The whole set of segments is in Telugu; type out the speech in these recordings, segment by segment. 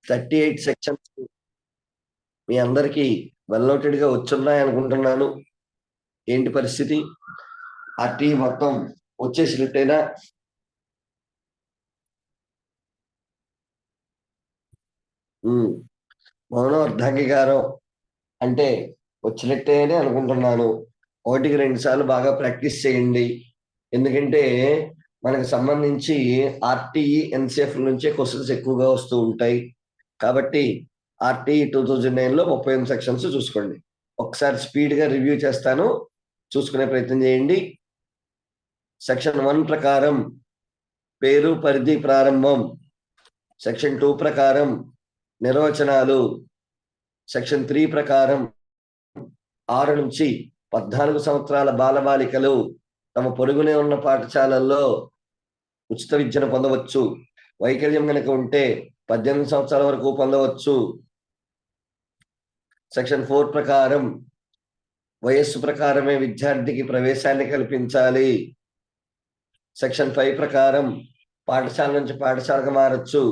38 సెక్షన్స్ మీ అందరికీ వెల్ నోటెడ్ గా వచ్చున్నాయి అనుకుంటున్నాను. ఏంటి పరిస్థితి? ఆర్టీ మొత్తం వచ్చేసినట్టేనా? మౌనం అర్ధాంగీకారం అంటే వచ్చినట్టే అని అనుకుంటున్నాను. 1-2 సార్లు బాగా ప్రాక్టీస్ చేయండి. ఎందుకంటే మనకు సంబంధించి ఆర్టీఈ ఎన్సిఎఫ్ నుంచే క్వశ్చన్స్ ఎక్కువగా వస్తూ ఉంటాయి. కాబట్టి ఆర్టీఈ 2009లో 38 సెక్షన్స్ చూసుకోండి. ఒకసారి స్పీడ్ గా రివ్యూ చేస్తాను, చూసుకునే ప్రయత్నం చేయండి. సెక్షన్ 1 ప్రకారం పేరు, పరిధి, ప్రారంభం. సెక్షన్ 2 ప్రకారం నిర్వచనాలు. సెక్షన్ 3 ప్రకారం 6 నుంచి 14 సంవత్సరాల బాలబాలికలు తమ పొరుగునే ఉన్న పాఠశాలల్లో ఉచిత విద్యను పొందవచ్చు. వైకల్యం కనుక ఉంటే 18 సంవత్సరాల వరకు పొందవచ్చు. సెక్షన్ 4 ప్రకారం వయస్సు ప్రకారమే విద్యార్థికి ప్రవేశాన్ని కల్పించాలి. సెక్షన్ 5 ప్రకారం పాఠశాల నుంచి పాఠశాలకు మారచ్చు.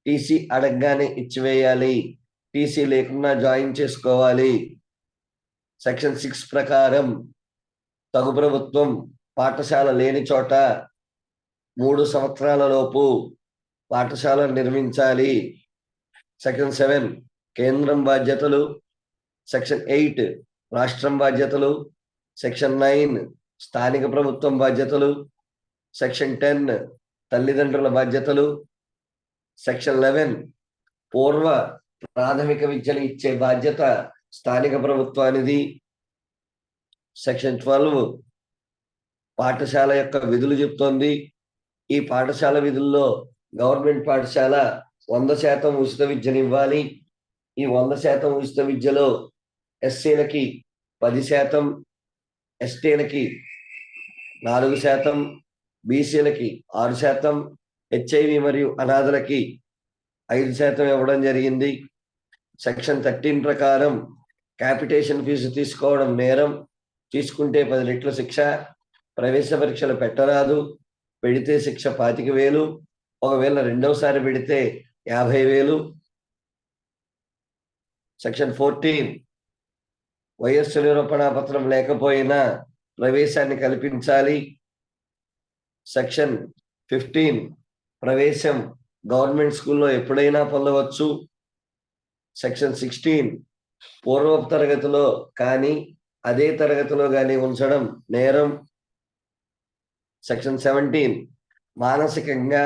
టీసీ అడగగానే ఇచ్చివేయాలి, టీసీ లేకుండా జాయిన్ చేసుకోవాలి. సెక్షన్ 6 ప్రకారం తగు ప్రభుత్వం పాఠశాల లేని చోట 3 సంవత్సరాల లోపు పాఠశాల నిర్మించాలి. సెక్షన్ 7 కేంద్రం బాధ్యతలు. సెక్షన్ 8 రాష్ట్రం బాధ్యతలు. సెక్షన్ 9 స్థానిక ప్రభుత్వం బాధ్యతలు. సెక్షన్ 10 తల్లిదండ్రుల బాధ్యతలు. సెక్షన్ 11 పూర్వ ప్రాథమిక విద్యను ఇచ్చే బాధ్యత స్థానిక ప్రభుత్వానిది. సెక్షన్ 12 పాఠశాల యొక్క విధులు చెప్తోంది. ఈ పాఠశాల విధుల్లో గవర్నమెంట్ పాఠశాల 100% ఉచిత విద్యను ఇవ్వాలి. ఈ 100% ఉచిత విద్యలో ఎస్సీలకి 10%, ఎస్టీలకి 4%, బీసీలకి 6%, హెచ్ఐవి మరియు అనాథలకి 5% ఇవ్వడం జరిగింది. సెక్షన్ 13 ప్రకారం క్యాపిటేషన్ ఫీజు తీసుకోవడం నేరం. తీసుకుంటే 10 రెట్ల శిక్ష. ప్రవేశ పరీక్షలు పెట్టరాదు. పెడితే శిక్ష 25,000. ఒకవేళ రెండవసారి పెడితే 50,000. సెక్షన్ 14 వయస్సు నిరూపణ పత్రం లేకపోయినా ప్రవేశాన్ని కల్పించాలి. సెక్షన్ 15 ప్రవేశం గవర్నమెంట్ స్కూల్లో ఎప్పుడైనా పొందవచ్చు. సెక్షన్ 16 పూర్వపు తరగతిలో కానీ అదే తరగతిలో కానీ ఉంచడం నేరం. సెక్షన్ 17 మానసికంగా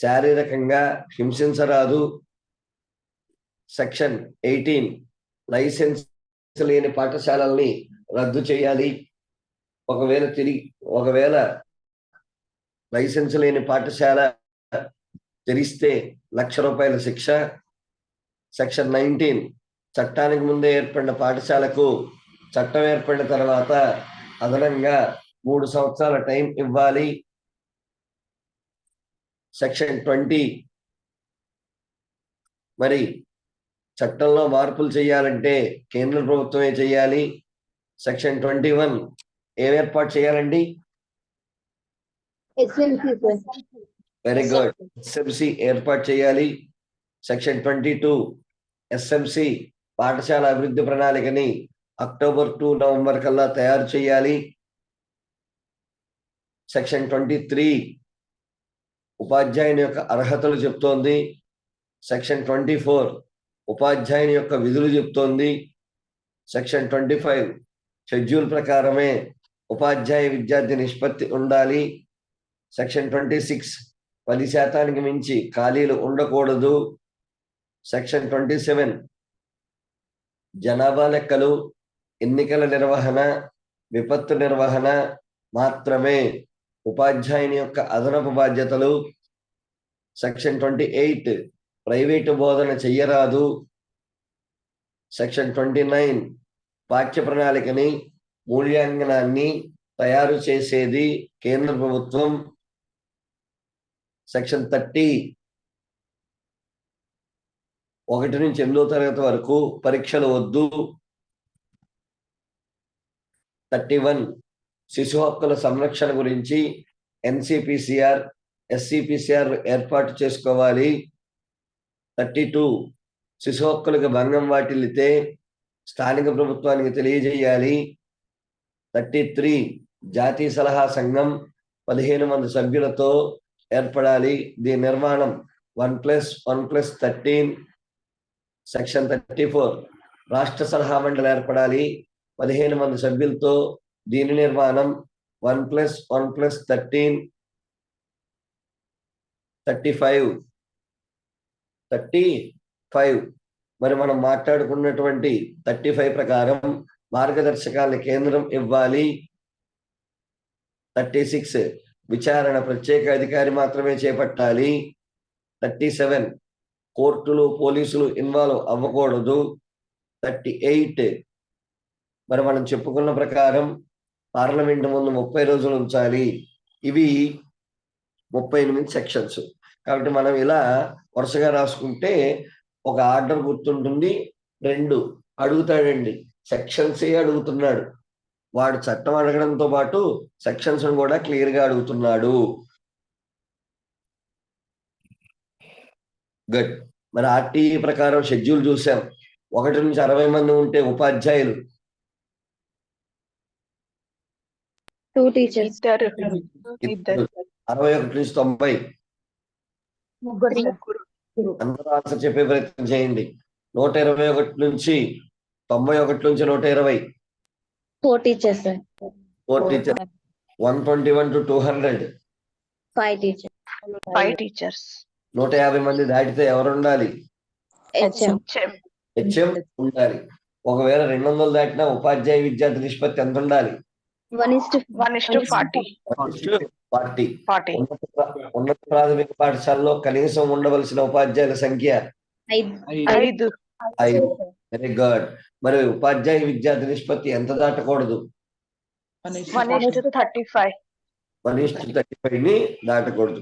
శారీరకంగా హింసించరాదు. సెక్షన్ 18 లైసెన్స్ లేని పాఠశాలల్ని రద్దు చేయాలి. ఒకవేళ లైసెన్స్ లేని పాఠశాల తెరిస్తే 1,00,000 రూపాయల శిక్ష. సెక్షన్ 19 చట్టానికి ముందే ఏర్పడిన పాఠశాలకు చట్టం ఏర్పడిన తర్వాత అదనంగా 3 సంవత్సరాల టైం ఇవ్వాలి. సెక్షన్ 20 మరి చట్టంలో మార్పులు చేయాలంటే కేంద్ర ప్రభుత్వమే చేయాలి. సెక్షన్ 21 ఏం ఏర్పాటు చేయాలండి? వెరీ గుడ్, ఎస్ఎంసి ఏర్పాటు చేయాలి. సెక్షన్ 22 ఎస్ఎంసి పాఠశాల అభివృద్ధి ప్రణాళికని అక్టోబర్ టు నవంబర్ కల్లా తయారు చేయాలి. సెక్షన్ 23 ఉపాధ్యాయుని యొక్క అర్హతలు చెప్తోంది. సెక్షన్ 24 ఉపాధ్యాయుని యొక్క విధులు చెప్తోంది. సెక్షన్ 25 షెడ్యూల్ ప్రకారమే ఉపాధ్యాయ విద్యార్థి నిష్పత్తి ఉండాలి. సెక్షన్ 26 10% మించి ఖాళీలు ఉండకూడదు. సెక్షన్ 27 జనాభా లెక్కలు, ఎన్నికల నిర్వహణ, విపత్తు నిర్వహణ మాత్రమే ఉపాధ్యాయుని యొక్క అదనపు బాధ్యతలు. సెక్షన్ 28 ప్రైవేటు బోధన చెయ్యరాదు. సెక్షన్ 29 పాఠ్య ప్రణాళికని మూల్యాంకనాన్ని తయారు చేసేది కేంద్ర ప్రభుత్వం. సెక్షన్ 30 1 నుంచి 8వ తరగతి వరకు పరీక్షలు వద్దు. 31 శిశు హక్కుల సంరక్షణ గురించి ఎన్సిపిసిఆర్, ఎస్సిపిసిఆర్ ఏర్పాటు చేసుకోవాలి. 32 శిశు హక్కులకు భంగం వాటిల్లితే స్థానిక ప్రభుత్వానికి తెలియజేయాలి. 33 జాతీయ సలహా సంఘం 15 మంది సభ్యులతో ఏర్పడాలి. దీని నిర్మాణం 1+1+13. సెక్షన్ 34 రాష్ట్ర సలహా మండలి ఏర్పడాలి 15 మంది సభ్యులతో. దీని నిర్మాణం 1+1+13. 35 మరి మనం మాట్లాడుకున్నటువంటి 35 ప్రకారం మార్గదర్శకాలను కేంద్రం ఇవ్వాలి. 36 విచారణ ప్రత్యేక అధికారి మాత్రమే చేపట్టాలి. 37 కోర్టులు పోలీసులు ఇన్వాల్వ్ అవ్వకూడదు. 38 మరి మనం చెప్పుకున్న ప్రకారం పార్లమెంట్ ముందు 30 రోజులు ఉంచాలి. ఇవి 38 సెక్షన్స్. కాబట్టి మనం ఇలా వరుసగా రాసుకుంటే ఒక ఆర్డర్ గుర్తుంటుంది. 2 అడుగుతాడండి, సెక్షన్సే అడుగుతున్నాడు. వాడు చట్టం అడగడంతో పాటు సెక్షన్స్ కూడా క్లియర్ గా అడుగుతున్నాడు. గుడ్. మరి ఆర్టీఈ ప్రకారం షెడ్యూల్ చూసాం. 1 నుంచి 60 మంది ఉంటే ఉపాధ్యాయులు 2 teachers. 61 నుంచి 90. అందరూ ఆన్సర్ చెప్పే ప్రయత్నం చేయండి. 121 నుంచి 91 నుంచి 120. 4 teachers, sir. 4 teachers. 121 to 200. 5 teachers. 5 teachers. 150 మంది దాటితే ఎవరు ఉండాలి? HM. హెచ్ఎం ఉండాలి. ఒకవేళ 200 దాటినా ఉపాధ్యాయ విద్యార్థి నిష్పత్తి ఎంత ఉండాలి? 1:40. 40. ఉన్నత ప్రాథమిక పాఠశాలలో కనీసం ఉండవలసిన ఉపాధ్యాయుల సంఖ్య 5. 5. Very good. మరి ఉపాధ్యాయ విద్యార్థి నిష్పత్తి ఎంత దాటకూడదు? 1:35. 1:35ని దాటకూడదు.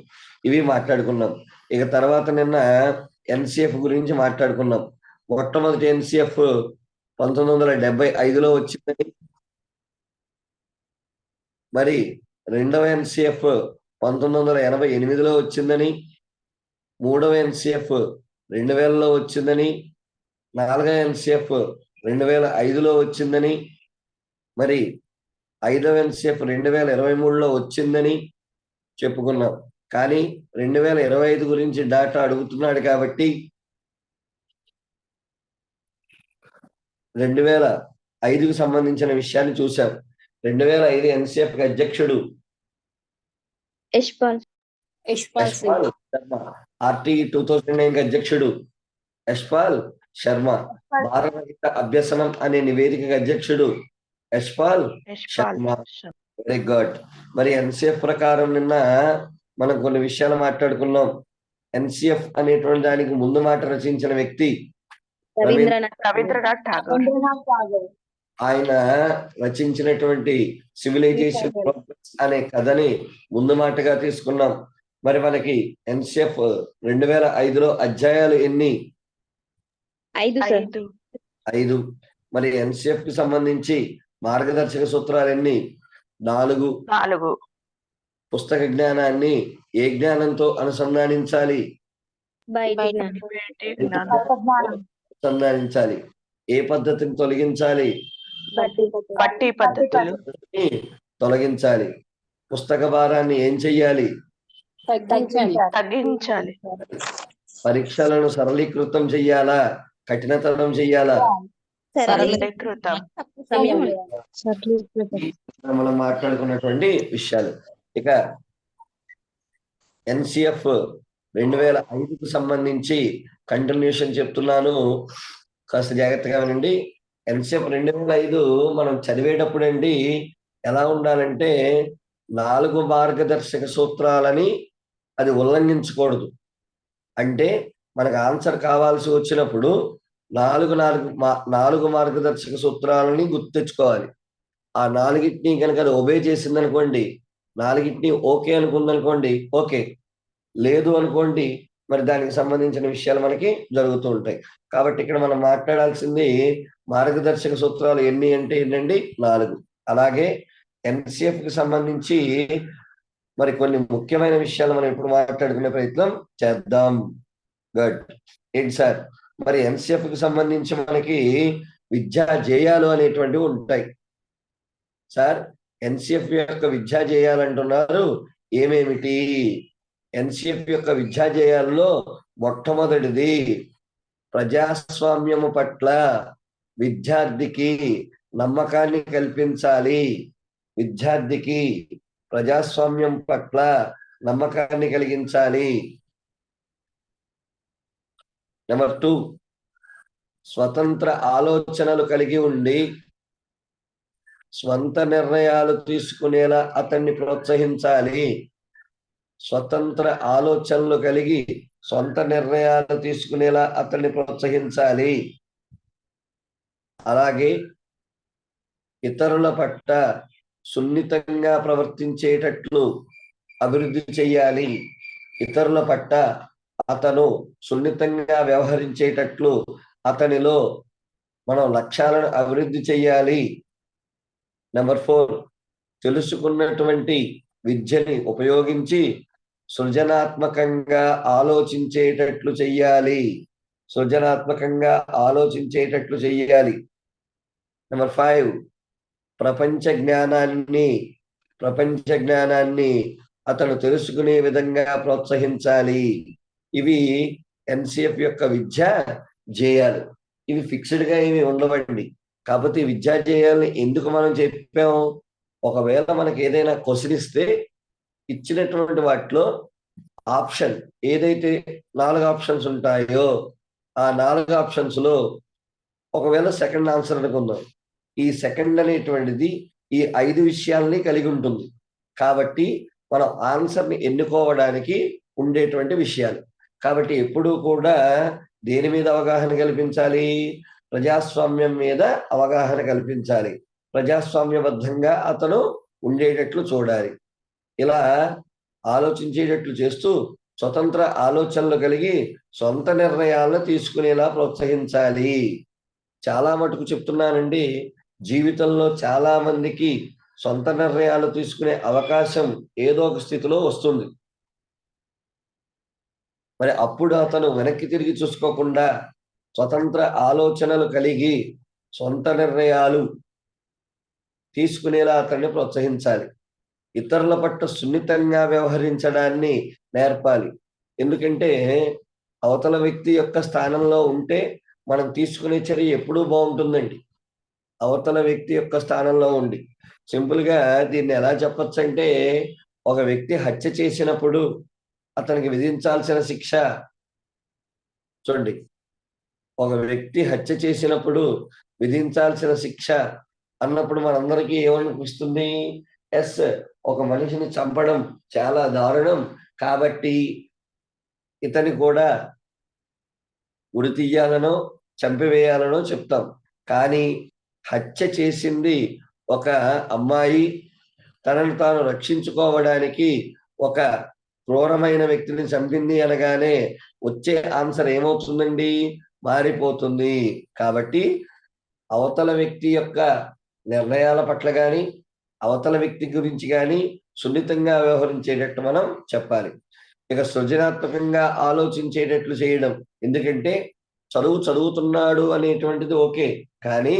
ఇవి మాట్లాడుకున్నాం. ఇక తర్వాత నిన్న ఎన్సిఎఫ్ గురించి మాట్లాడుకున్నాం. మొట్టమొదటి ఎన్సిఎఫ్ 1975లో వచ్చిందని, మరి రెండవ ఎన్సిఎఫ్ 1988లో వచ్చిందని, మూడవ ఎన్సిఎఫ్ 2000లో వచ్చిందని, నాలుగవ ఎన్సిఎఫ్ 2005లో వచ్చిందని, మరి ఐదవ ఎన్సిఎఫ్ 2023లో వచ్చిందని చెప్పుకున్నాం. కానీ 2025 గురించి డాటా అడుగుతున్నాడు కాబట్టి 2005కు సంబంధించిన విషయాన్ని చూసాం. 2005 ఎన్సిఎఫ్ అధ్యక్షుడు యశ్పాల్ శర్మ. ఆర్టీఈ 2009 అధ్యక్షుడు యశ్పాల్ శర్మ. భారత అభ్యసనం అనే నివేదిక అధ్యక్షుడు యశ్పాల్ శర్మ. Very good. మరి ఎన్సిఎఫ్ ప్రకారం నిన్న మనం కొన్ని విషయాలు మాట్లాడుకున్నాం. ఎన్సిఎఫ్ అనేటువంటి దానికి ముందు మాట రచించిన వ్యక్తి రవీంద్రనాథ్ ఠాగూర్. ఆయన రచించినటువంటి సివిలైజేషన్ అనే కథని ముందు మాటగా తీసుకున్నాం. మరి మనకి ఎన్సిఎఫ్ 2005లో అధ్యాయాలు ఎన్ని? 5. మరి ఎన్సిఎఫ్ కి సంబంధించి మార్గదర్శక సూత్రాలు ఎన్ని? 4. పుస్తక జ్ఞానాన్ని ఏ జ్ఞానంతో అనుసంధానించాలి? అనుసంధానించాలి. ఏ పద్ధతిని తొలగించాలి? బట్టి పద్ధతులు తొలగించాలి. పుస్తక భారాన్ని ఏం చెయ్యాలి? తగ్గించాలి. పరీక్షలను సరళీకృతం చెయ్యాలా, కఠినతరం చెయ్యాలా? సరళీకృతం. మనం మాట్లాడుకున్నటువంటి విషయాలు. ఇక ఎన్సిఎఫ్ 2005కు సంబంధించి కంటిన్యూషన్ చెప్తున్నాను, కాస్త జాగ్రత్తగా వినండి. ఎన్సిఎఫ్ 2005 మనం చదివేటప్పుడు అండి ఎలా ఉండాలంటే 4 మార్గదర్శక సూత్రాలని అది ఉల్లంఘించకూడదు. అంటే మనకు ఆన్సర్ కావాల్సి వచ్చినప్పుడు 4 మార్గదర్శక సూత్రాలని గుర్తెచ్చుకోవాలి. ఆ 4టిని కనుక అది ఒబే చేసింది అనుకోండి, 4టిని ఓకే అనుకుందనుకోండి, ఓకే. లేదు అనుకోండి, మరి దానికి సంబంధించిన విషయాలు మనకి జరుగుతూ ఉంటాయి. కాబట్టి ఇక్కడ మనం మాట్లాడాల్సింది మార్గదర్శక సూత్రాలు ఎన్ని అంటే ఏంటండి? 4. అలాగే ఎన్సిఎఫ్ కి సంబంధించి మరి కొన్ని ముఖ్యమైన విషయాలు మనం ఇప్పుడు మాట్లాడుకునే ప్రయత్నం చేద్దాం. గుడ్. ఏంటి సార్, మరి ఎన్సిఎఫ్ కి సంబంధించి మనకి విద్యా జేయాలు అనేటువంటివి ఉంటాయి సార్. ఎన్సిఎఫ్ యొక్క విద్యా జేయాలంటున్నారు, ఏమేమిటి? ఎన్సిఎఫ్ యొక్క విద్యా జేయాల్లో మొట్టమొదటిది ప్రజాస్వామ్యము పట్ల విద్యార్థికి నమ్మకాన్ని కల్పించాలి. విద్యార్థికి ప్రజాస్వామ్యం పట్ల నమ్మకాన్ని కలిగించాలి. నెంబర్ 2, స్వతంత్ర ఆలోచనలు కలిగి ఉండి స్వంత నిర్ణయాలు తీసుకునేలా అతన్ని ప్రోత్సహించాలి. స్వతంత్ర ఆలోచనలు కలిగి సొంత నిర్ణయాలు తీసుకునేలా అతన్ని ప్రోత్సహించాలి. అలాగే ఇతరుల పట్ల సున్నితంగా ప్రవర్తించేటట్లు అభివృద్ధి చెయ్యాలి. ఇతరుల పట్ల అతను సున్నితంగా వ్యవహరించేటట్లు అతనిలో మనం లక్ష్యాలను అభివృద్ధి చెయ్యాలి. నెంబర్ 4, తెలుసుకున్నటువంటి విద్యని ఉపయోగించి సృజనాత్మకంగా ఆలోచించేటట్లు చెయ్యాలి. సృజనాత్మకంగా ఆలోచించేటట్లు చెయ్యాలి. నెంబర్ 5, ప్రపంచ జ్ఞానాన్ని అతను తెలుసుకునే విధంగా ప్రోత్సహించాలి. ఇవి ఎన్సిఎఫ్ యొక్క విద్యా జేయాలు. ఇవి ఫిక్స్డ్ గా ఏమి ఉండవండి. కాకపోతే విద్యా జేయాలని ఎందుకు మనం చెప్పాం? ఒకవేళ మనకి ఏదైనా క్వశ్చన్ ఇస్తే ఇచ్చినటువంటి వాటిలో ఆప్షన్ ఏదైతే 4 ఆప్షన్స్ ఉంటాయో ఆ 4 ఆప్షన్స్ లో ఒకవేళ సెకండ్ ఆన్సర్ అనుకుందాం, ఈ సెకండ్ అనేటువంటిది ఈ 5 విషయాలని కలిగి ఉంటుంది. కాబట్టి మనం ఆన్సర్ ని ఎన్నుకోవడానికి ఉండేటువంటి విషయాలు. కాబట్టి ఎప్పుడూ కూడా దేని మీద అవగాహన కల్పించాలి? ప్రజాస్వామ్యం మీద అవగాహన కల్పించాలి. ప్రజాస్వామ్యబద్ధంగా అతను ఉండేటట్లు చూడాలి. ఇలా ఆలోచించేటట్లు చేస్తూ స్వతంత్ర ఆలోచనలు కలిగి సొంత నిర్ణయాలను తీసుకునేలా ప్రోత్సహించాలి. చాలా మటుకు చెప్తున్నానండి, జీవితంలో చాలా మందికి సొంత నిర్ణయాలు తీసుకునే అవకాశం ఏదో ఒక స్థితిలో వస్తుంది. మరి అప్పుడు అతను వెనక్కి తిరిగి చూసుకోకుండా స్వతంత్ర ఆలోచనలు కలిగి సొంత నిర్ణయాలు తీసుకునేలా అతన్ని ప్రోత్సహించాలి. ఇతరుల పట్ల సున్నితంగా వ్యవహరించడాన్ని నేర్పాలి. ఎందుకంటే అవతల వ్యక్తి యొక్క స్థానంలో ఉంటే మనం తీసుకునే చర్య ఎప్పుడూ బాగుంటుందండి. అవతల వ్యక్తి యొక్క స్థానంలో ఉండి సింపుల్ గా దీన్ని ఎలా చెప్పొచ్చు అంటే, ఒక వ్యక్తి హత్య చేసినప్పుడు అతనికి విధించాల్సిన శిక్ష చూడండి, ఒక వ్యక్తి హత్య చేసినప్పుడు విధించాల్సిన శిక్ష అన్నప్పుడు మనందరికీ ఏమనిపిస్తుంది? ఎస్, ఒక మనిషిని చంపడం చాలా దారుణం, కాబట్టి ఇతని కూడా ఉరి తీయాలనో చంపివేయాలనో చెప్తాం. కానీ హత్య చేసింది ఒక అమ్మాయి, తనను తాను రక్షించుకోవడానికి ఒక క్రూరమైన వ్యక్తిని చంపింది అనగానే వచ్చే ఆన్సర్ ఏమవుతుందండి? మారిపోతుంది. కాబట్టి అవతల వ్యక్తి యొక్క నిర్ణయాల పట్ల కానీ అవతల వ్యక్తి గురించి కానీ సున్నితంగా వ్యవహరించేటట్టు మనం చెప్పాలి. ఇక సృజనాత్మకంగా ఆలోచించేటట్లు చేయడం. ఎందుకంటే చదువుతున్నాడు అనేటువంటిది ఓకే, కానీ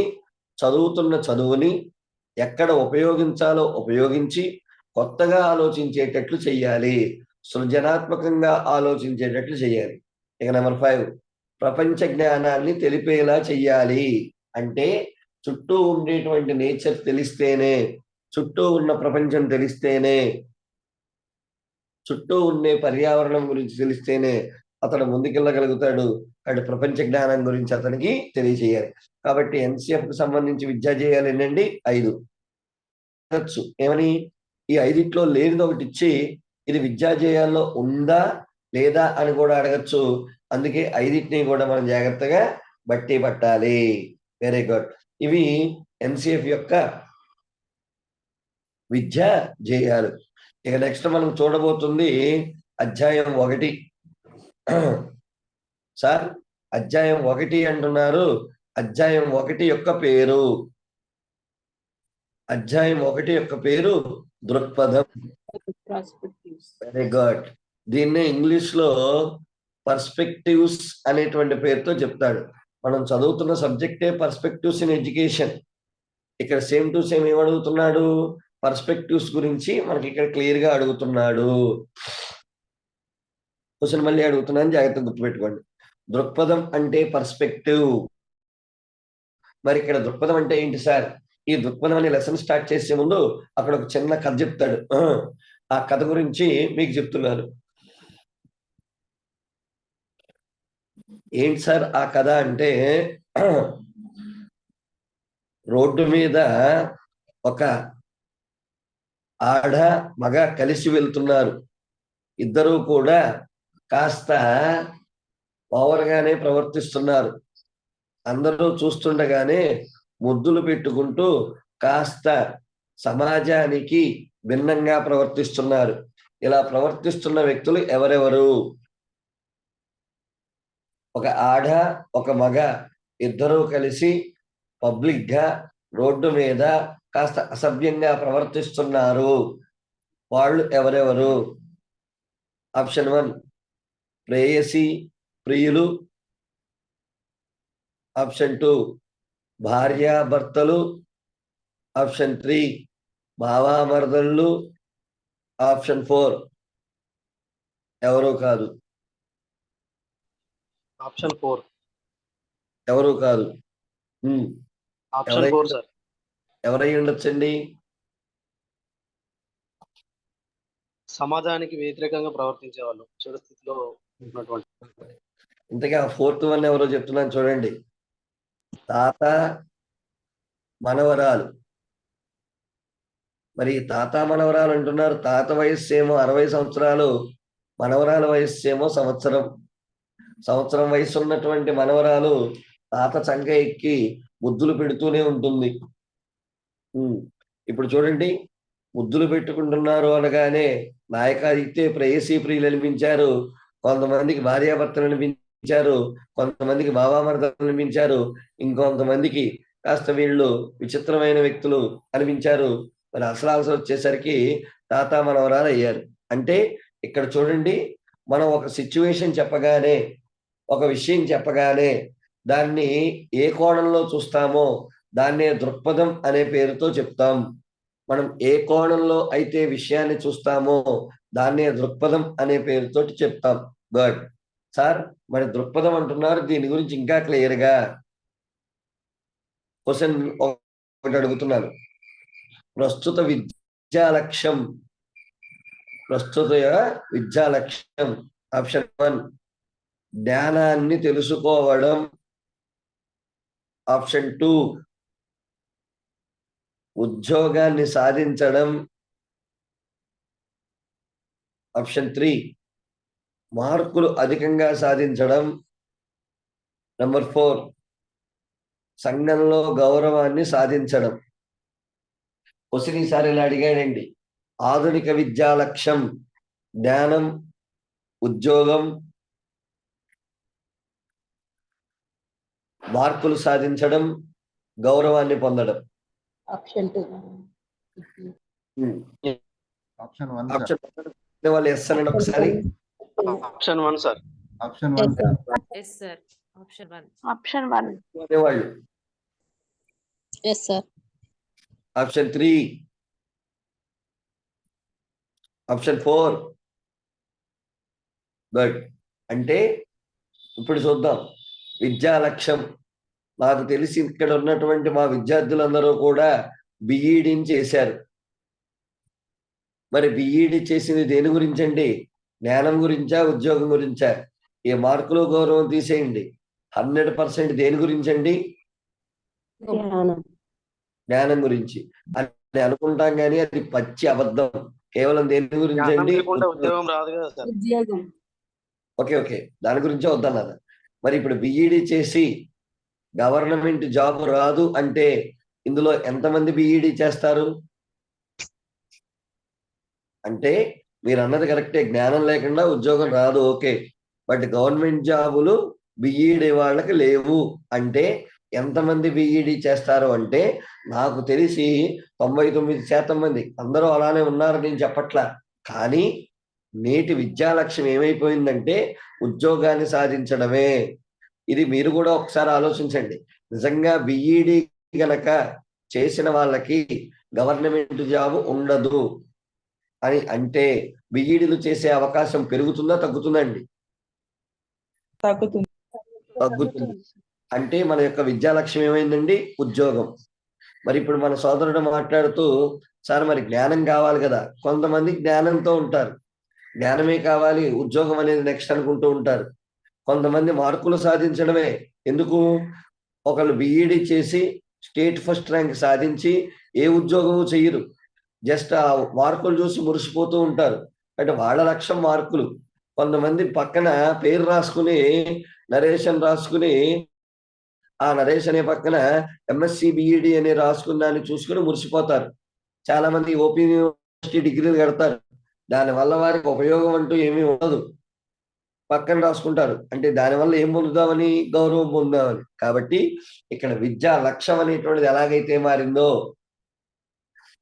చదువుతున్న చదువుని ఎక్కడ ఉపయోగించాలో ఉపయోగించి కొత్తగా ఆలోచించేటట్లు చెయ్యాలి. సృజనాత్మకంగా ఆలోచించేటట్లు చేయాలి. ఇక నెంబర్ 5, ప్రపంచ జ్ఞానాన్ని తెలిపేలా చెయ్యాలి. అంటే చుట్టూ ఉండేటువంటి నేచర్ తెలిస్తేనే, చుట్టూ ఉన్న ప్రపంచం తెలిస్తేనే, చుట్టూ ఉండే పర్యావరణం గురించి తెలిస్తేనే అతడు ముందుకెళ్ళగలుగుతాడు. అటు ప్రపంచ జ్ఞానం గురించి అతనికి తెలియజేయాలి. కాబట్టి ఎన్సిఎఫ్ కు సంబంధించి విద్యా చేయాలి ఏంటండి? 5 ఏమని? ఈ 5 లేనిది ఒకటి ఇచ్చి ఇది విద్యా చేయాల్లో ఉందా లేదా అని కూడా అడగచ్చు. అందుకే 5 కూడా మనం జాగ్రత్తగా బట్టి పట్టాలి. Very good. ఇవి ఎన్సిఎఫ్ యొక్క విద్యా జేయాలు. ఇక నెక్స్ట్ మనం చూడబోతుంది అధ్యాయం 1. సార్ అధ్యాయం 1 అంటున్నారు. అధ్యాయం 1 యొక్క పేరు, అధ్యాయం 1 యొక్క పేరు దృక్పథం. Very good. దీన్ని ఇంగ్లీష్ లో పర్స్పెక్టివ్స్ అనేటువంటి పేరుతో చెప్తాడు. మనం చదువుతున్న సబ్జెక్టే పర్స్పెక్టివ్స్ ఇన్ ఎడ్యుకేషన్. ఇక్కడ సేమ్ టు సేమ్ ఏమడుగుతున్నాడు? పర్స్పెక్టివ్స్ గురించి మనకి ఇక్కడ క్లియర్ గా అడుగుతున్నాడు. క్వశ్చన్ మళ్ళీ అడుగుతున్నాను, జాగ్రత్తగా గుర్తుపెట్టుకోండి. దృక్పథం అంటే పర్స్పెక్టివ్. మరి ఇక్కడ దృక్పథం అంటే ఏంటి సార్? ఈ దృక్పథం అనే లెసన్ స్టార్ట్ చేసే ముందు అక్కడ ఒక చిన్న కథ చెప్తాడు. ఆ కథ గురించి మీకు చెప్తున్నాను. ఏంటి సార్ ఆ కథ అంటే, రోడ్డు మీద ఒక ఆడ మగ కలిసి వెళ్తున్నారు. ఇద్దరూ కూడా కాస్త ఓవర్గానే ప్రవర్తిస్తున్నారు. అందరూ చూస్తుండగానే ముద్దులు పెట్టుకుంటూ కాస్త సమాజానికి భిన్నంగా ప్రవర్తిస్తున్నారు. ఇలా ప్రవర్తిస్తున్న వ్యక్తులు ఎవరెవరు? ఒక ఆడ ఒక మగ ఇద్దరూ కలిసి పబ్లిక్ గా రోడ్డు మీద కాస్త అసభ్యంగా ప్రవర్తిస్తున్నారు. వాళ్ళు ఎవరెవరు? ఆప్షన్ 1 ప్రేయసి ప్రియులు. ఆప్షన్ 2 భార్యాభర్తలు. ఆప్షన్ 3 భావామర్దళ్ళు. ఆప్షన్ 4 ఎవరూ కాదు. ఆప్షన్ 4. ఎవరూ కాదు. Option 4 sir. ఎవరై ఉండొచ్చండి? సమాజానికి వ్యతిరేకంగా ప్రవర్తించే వాళ్ళు, చెడు స్థితిలో ఉన్నటువంటి. ఇంతగా 4th వన్ ఎవరో చెప్తున్నాను చూడండి. తాత మనవరాలు. మరి తాత మనవరాలు అంటున్నారు. తాత వయస్సు ఏమో 60 సంవత్సరాలు, మనవరాల వయస్సు ఏమో సంవత్సరం వయసు ఉన్నటువంటి మనవరాలు తాత చంక ఎక్కి ముద్దులు పెడుతూనే ఉంటుంది. ఇప్పుడు చూడండి, ముద్దులు పెట్టుకుంటున్నారు అనగానే నాయకాదిత్య ప్రేయసీ ప్రియులు అనిపించారు, కొంతమందికి భార్యాభర్తలు అనిపించారు, కొంతమందికి భావామర్దలు అనిపించారు, ఇంకొంతమందికి కాస్త వీళ్ళు విచిత్రమైన వ్యక్తులు అనిపించారు. మరి అసలు వచ్చేసరికి తాత మనవరాలు అయ్యారు. అంటే ఇక్కడ చూడండి, మనం ఒక సిచ్యువేషన్ చెప్పగానే, ఒక విషయం చెప్పగానే దాన్ని ఏ కోణంలో చూస్తామో దాన్నే దృక్పథం అనే పేరుతో చెప్తాం. మనం ఏ కోణంలో అయితే విషయాన్ని చూస్తామో దాన్నే దృక్పథం అనే పేరుతో చెప్తాం. Good sir. మరి దృక్పథం అంటున్నారు, దీని గురించి ఇంకా క్లియర్ గా క్వశ్చన్ ఒకటి అడుగుతున్నాను. ప్రస్తుత విద్యా లక్ష్యం ఆప్షన్ 1 జ్ఞానాన్ని తెలుసుకోవడం. ఆప్షన్ 2 ఉద్యోగాన్ని సాధించడం. ఆప్షన్ 3 మార్కులు అధికంగా సాధించడం. నెంబర్ 4 సంఘంలో గౌరవాన్ని సాధించడం. క్వశ్చన్ ఈసారి ఇలా అడిగాడండి. ఆధునిక విద్యా లక్ష్యం జ్ఞానం, ఉద్యోగం, మార్కులు సాధించడం, గౌరవాన్ని పొందడం. ఆప్షన్ 2. ఆప్షన్ 1 వాళ్ళు ఎస్ అనండి ఒకసారి. Option 1 sir. Option 1 yes sir. Option 1. Option 1. అనేవాళ్ళు. Yes sir. Option 3. Option 4. Good. అంటే ఇప్పుడు చూద్దాం. విద్యా లక్ష్యం నాకు తెలిసి ఇక్కడ ఉన్నటువంటి మా విద్యార్థులందరూ కూడా బిఈడిని చేశారు. మరి బిఈడి చేసింది దేని గురించి అండి? జ్ఞానం గురించా, ఉద్యోగం గురించా? ఏ మార్కులు గౌరవం తీసేయండి, 100% దేని గురించి అండి? జ్ఞానం గురించి అని అనుకుంటాం, కానీ అది పచ్చి అబద్ధం. కేవలం దేని గురించి అండి? ఉద్యోగం రాదు కదా సార్. ఓకే, దాని గురించే వద్దన్నాను. మరి ఇప్పుడు బిఈడి చేసి గవర్నమెంట్ జాబ్ రాదు అంటే ఇందులో ఎంతమంది బిఈడి చేస్తారు? అంటే మీరు అన్నది కరెక్టే, జ్ఞానం లేకుండా ఉద్యోగం రాదు, ఓకే. బట్ గవర్నమెంట్ జాబులు బిఈడి వాళ్ళకి లేవు అంటే ఎంతమంది బిఈడి చేస్తారు అంటే, నాకు తెలిసి 99% మంది. అందరూ అలానే ఉన్నారు నేను చెప్పట్లా, కానీ నేటి విద్యా లక్ష్యం ఏమైపోయిందంటే ఉద్యోగాన్ని సాధించడమే. ఇది మీరు కూడా ఒకసారి ఆలోచించండి. నిజంగా బిఈడి గనక చేసిన వాళ్ళకి గవర్నమెంట్ జాబ్ ఉండదు అని అంటే బిఈడిలు చేసే అవకాశం పెరుగుతుందా తగ్గుతుందండి? తగ్గుతుంది. తగ్గుతుంది. అంటే మన యొక్క విద్యా లక్ష్యం ఏమైందండి? ఉద్యోగం. మరి ఇప్పుడు మన సోదరుడు మాట్లాడుతూ సార్ మరి జ్ఞానం కావాలి కదా, కొంతమంది జ్ఞానంతో ఉంటారు, జ్ఞానమే కావాలి ఉద్యోగం అనేది నెక్స్ట్ అనుకుంటూ ఉంటారు. కొంతమంది మార్కులు సాధించడమే. ఎందుకు? ఒకళ్ళు బిఈడి చేసి స్టేట్ ఫస్ట్ ర్యాంక్ సాధించి ఏ ఉద్యోగము చెయ్యరు, జస్ట్ ఆ మార్కులు చూసి మురిసిపోతూ ఉంటారు. అంటే వాళ్ళ లక్ష్యం మార్కులు. కొంతమంది పక్కన పేరు రాసుకుని నరేషన్ రాసుకుని ఆ నరేష్ అనే పక్కన ఎంఎస్సి బిఈడి అనే రాసుకున్న దాన్ని చూసుకుని మురిసిపోతారు. చాలా మంది ఓపీ యూనివర్సిటీ డిగ్రీలు కడతారు, దానివల్ల వారికి ఉపయోగం అంటూ ఏమీ ఉండదు, పక్కన రాసుకుంటారు. అంటే దానివల్ల ఏం పొందుదామని? గౌరవం పొందామని. కాబట్టి ఇక్కడ విద్యా లక్ష్యం అనేటువంటిది ఎలాగైతే మారిందో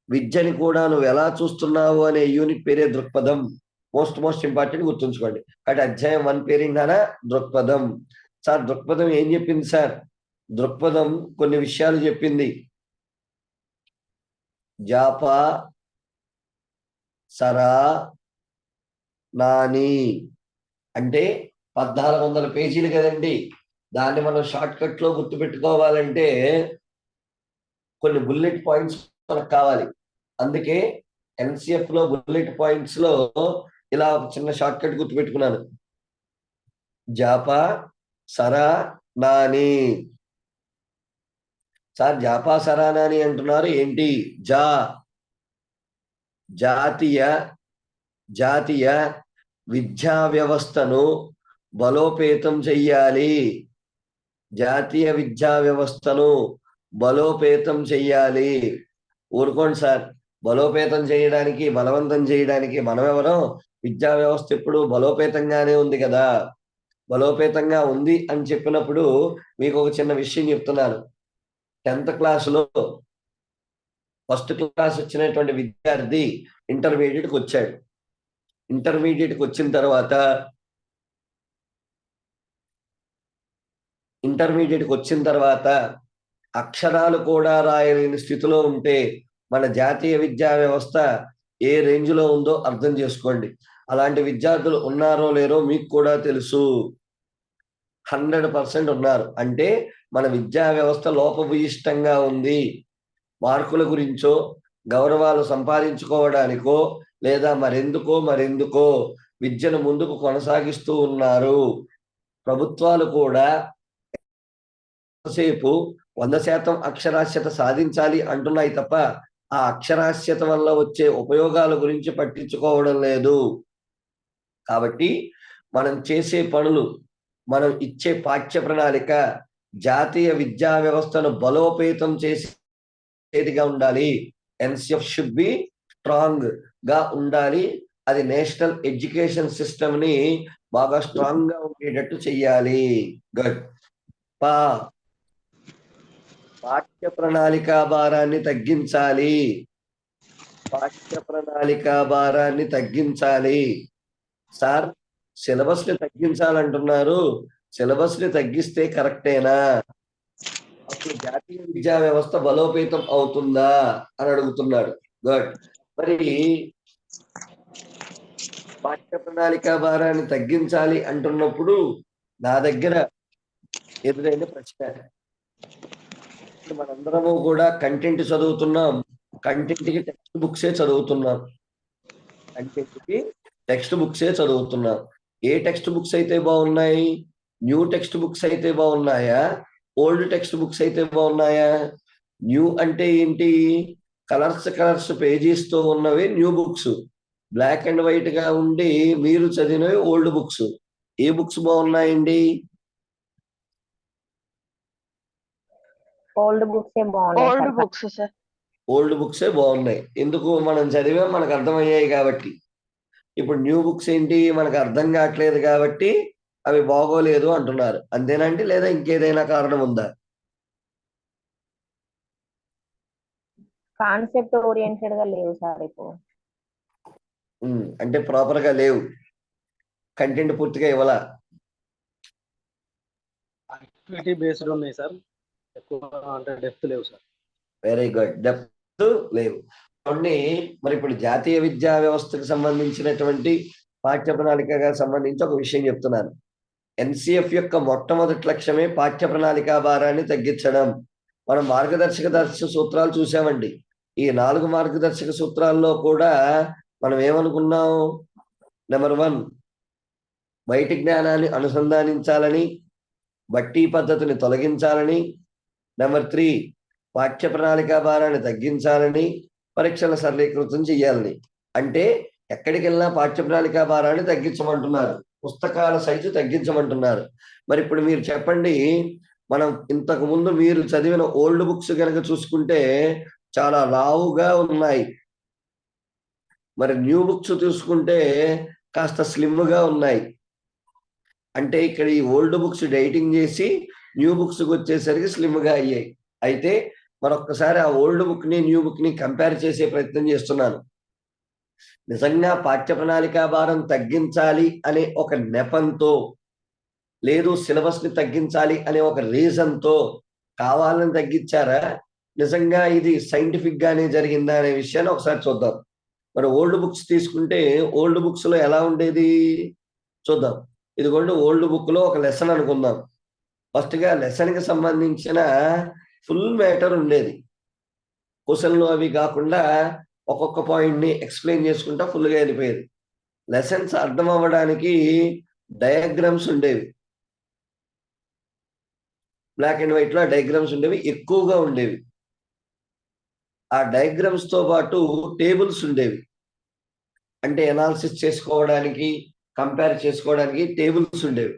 విద్యని కూడా నువ్వు ఎలా చూస్తున్నావు అనే యూనిట్ పేరే దృక్పథం. మోస్ట్ ఇంపార్టెంట్ గుర్తుంచుకోండి. కాబట్టి అధ్యాయం 1 పేరేంటానా? దృక్పథం. సార్ దృక్పథం ఏం చెప్పింది సార్? దృక్పథం కొన్ని విషయాలు చెప్పింది. జాపా, సరా, నాని అంటే 1400 పేజీలు కదండి. దాన్ని మనం షార్ట్ కట్ లో గుర్తుపెట్టుకోవాలంటే కొన్ని బుల్లెట్ పాయింట్స్ మనకు కావాలి. అందుకే ఎన్సిఎఫ్ లో బుల్లెట్ పాయింట్స్ లో ఇలా చిన్న షార్ట్ కట్ గుర్తుపెట్టుకున్నాను. జాపా, సరా, నాని. సార్ జాపా, సరా, నాని అంటున్నారు ఏంటి? జాతీయ విద్యా వ్యవస్థను బలోపేతం చెయ్యాలి. జాతీయ విద్యా వ్యవస్థను బలోపేతం చెయ్యాలి. ఊరుకోండి సార్, బలోపేతం చేయడానికి బలవంతం చేయడానికి మనం ఎవరం? విద్యా వ్యవస్థ ఎప్పుడు బలోపేతంగానే ఉంది కదా. బలోపేతంగా ఉంది అని చెప్పినప్పుడు మీకు ఒక చిన్న విషయం చెప్తున్నాను. 10th క్లాసులో ఫస్ట్ క్లాస్ వచ్చినటువంటి విద్యార్థి ఇంటర్మీడియట్కి వచ్చాడు. ఇంటర్మీడియట్కి వచ్చిన తర్వాత అక్షరాలు కూడా రాయలేని స్థితిలో ఉంటే మన జాతీయ విద్యా వ్యవస్థ ఏ రేంజ్ లో ఉందో అర్థం చేసుకోండి. అలాంటి విద్యార్థులు ఉన్నారో లేరో మీకు కూడా తెలుసు. 100% ఉన్నారు. అంటే మన విద్యా వ్యవస్థ లోపభూయిష్టంగా ఉంది. మార్కుల గురించో గౌరవాలు సంపాదించుకోవడానికో లేదా మరెందుకో విద్యను ముందుకు కొనసాగిస్తూ ఉన్నారు. ప్రభుత్వాలు కూడా సేపు 100% అక్షరాస్యత సాధించాలి అంటున్నాయి తప్ప ఆ అక్షరాస్యత వల్ల వచ్చే ఉపయోగాల గురించి పట్టించుకోవడం లేదు. కాబట్టి మనం చేసే పనులు, మనం ఇచ్చే పాఠ్య ప్రణాళిక జాతీయ విద్యా వ్యవస్థను బలోపేతం చేసేదిగా ఉండాలి. ఎన్సిఎఫ్ షుడ్ బి స్ట్రాంగ్ గా ఉండాలి. అది నేషనల్ ఎడ్యుకేషన్ సిస్టమ్ ని బాగా స్ట్రాంగ్ గా ఉండేటట్టు చెయ్యాలి. గుడ్. పాఠ్య ప్రణాళిక భారాన్ని తగ్గించాలి. సార్ సిలబస్ ని తగ్గించాలంటున్నారు. సిలబస్ ని తగ్గిస్తే కరెక్టేనా? అప్పుడు జాతీయ విద్యా వ్యవస్థ బలోపేతం అవుతుందా అని అడుగుతున్నాడు. గుడ్. మరి పాఠ్య ప్రణాళిక భారాన్ని తగ్గించాలి అంటున్నప్పుడు నా దగ్గర ఎదురైన ప్రశ్న, మనందరము కూడా కంటెంట్ చదువుతున్నాం, కంటెంట్కి టెక్స్ట్ బుక్సే చదువుతున్నాం. ఏ టెక్స్ట్ బుక్స్ అయితే బాగున్నాయి? న్యూ టెక్స్ట్ బుక్స్ అయితే బాగున్నాయా? ఓల్డ్ టెక్స్ట్ బుక్స్ అయితే బాగున్నాయా? న్యూ అంటే ఏంటి? కలర్స్ పేజీస్ తో ఉన్నవి new books, black and white గా ఉండి మీరు చదివినవి ఓల్డ్ బుక్స్. ఏ బుక్స్ బాగున్నాయండి? ఓల్డ్ బుక్సే బాగున్నాయి. ఓల్డ్ బుక్సే బాగున్నాయి. ఎందుకు? మనం చదివా, మనకు అర్థమయ్యాయి కాబట్టి. ఇప్పుడు న్యూ బుక్స్ ఏంటి? మనకు అర్థం కావట్లేదు కాబట్టి అవి బాగోలేదు అంటున్నారు. అంతేనండి, లేదా ఇంకేదైనా కారణం ఉందా? కాన్సెప్ట్ ఓరియంటెడ్ గా లేవు సార్. ఇప్పుడు అంటే ప్రాపర్ గా లేవు, కంటెంట్ పూర్తిగా ఇవ్వాల. యాక్టివిటీ బేస్డ్ ఉన్నాయి సార్, ఎక్కువ అంటే డెప్త్ లేవు సార్. Very good. డెప్త్ లేవు. కొన్ని మరి ఇప్పుడు జాతీయ విద్యా వ్యవస్థకు సంబంధించినటువంటి పాఠ్య ప్రణాళికగా సంబంధించి ఒక విషయం చెప్తున్నాను. ఎన్సిఎఫ్ యొక్క మొట్టమొదటి లక్ష్యమే పాఠ్య ప్రణాళికా భారాన్ని తగ్గించడం. మనం మార్గదర్శక సూత్రాలు చూసామండి. ఈ 4 మార్గదర్శక సూత్రాల్లో కూడా మనం ఏమనుకున్నాం? నెంబర్ 1, బయటి జ్ఞానాన్ని అనుసంధానించాలని, బట్టి పద్ధతిని తొలగించాలని. నెంబర్ 3, పాఠ్య ప్రణాళికా భారాన్ని తగ్గించాలని, పరీక్షల సరళీకృతం చేయాలని. అంటే ఎక్కడికి వెళ్ళినా పాఠ్య ప్రణాళికా భారాన్ని తగ్గించమంటున్నారు, పుస్తకాల సైజు తగ్గించమంటున్నారు. మరి ఇప్పుడు మీరు చెప్పండి, మనం ఇంతకు ముందు మీరు చదివిన ఓల్డ్ బుక్స్ కనుక చూసుకుంటే చాలా లావుగా ఉన్నాయి. మరి న్యూ బుక్స్ చూసుకుంటే కాస్త స్లిమ్ గా ఉన్నాయి. అంటే ఇక్కడ ఈ ఓల్డ్ బుక్స్ డైటింగ్ చేసి న్యూ బుక్స్ వచ్చేసరికి స్లిమ్ గా అయ్యాయి. అయితే మరొక్కసారి ఆ ఓల్డ్ బుక్ ని న్యూ బుక్ ని కంపేర్ చేసే ప్రయత్నం చేస్తున్నాను. నిజంగా పాఠ్య ప్రణాళికా భారం తగ్గించాలి అనే ఒక నెపంతో, లేదు సిలబస్ ని తగ్గించాలి అనే ఒక రీజన్ తో కావాలని తగ్గించారా, నిజంగా ఇది సైంటిఫిక్ గానే జరిగిందా అనే విషయాన్ని ఒకసారి చూద్దాం. మరి ఓల్డ్ బుక్స్ తీసుకుంటే ఓల్డ్ బుక్స్ లో ఎలా ఉండేది చూద్దాం. ఇదిగోండి ఓల్డ్ బుక్ లో ఒక లెసన్ అనుకుందాం. ఫస్ట్ గా లెసన్ కి సంబంధించిన ఫుల్ మ్యాటర్ ఉండేది. క్వశ్చన్లు అవి కాకుండా ఒక్కొక్క పాయింట్ ని ఎక్స్ప్లెయిన్ చేసుకుంటా ఫుల్ గా వెళ్ళిపోయేది. లెసన్స్ అర్థం అవ్వడానికి డయాగ్రామ్స్ ఉండేవి, బ్లాక్ అండ్ వైట్ లో డయాగ్రామ్స్ ఉండేవి, ఎక్కువగా ఉండేవి. ఆ డయాగ్రామ్స్ తో పాటు టేబుల్స్ ఉండేవి. అంటే ఎనాలిసిస్ చేసుకోవడానికి, కంపేర్ చేసుకోవడానికి టేబుల్స్ ఉండేవి.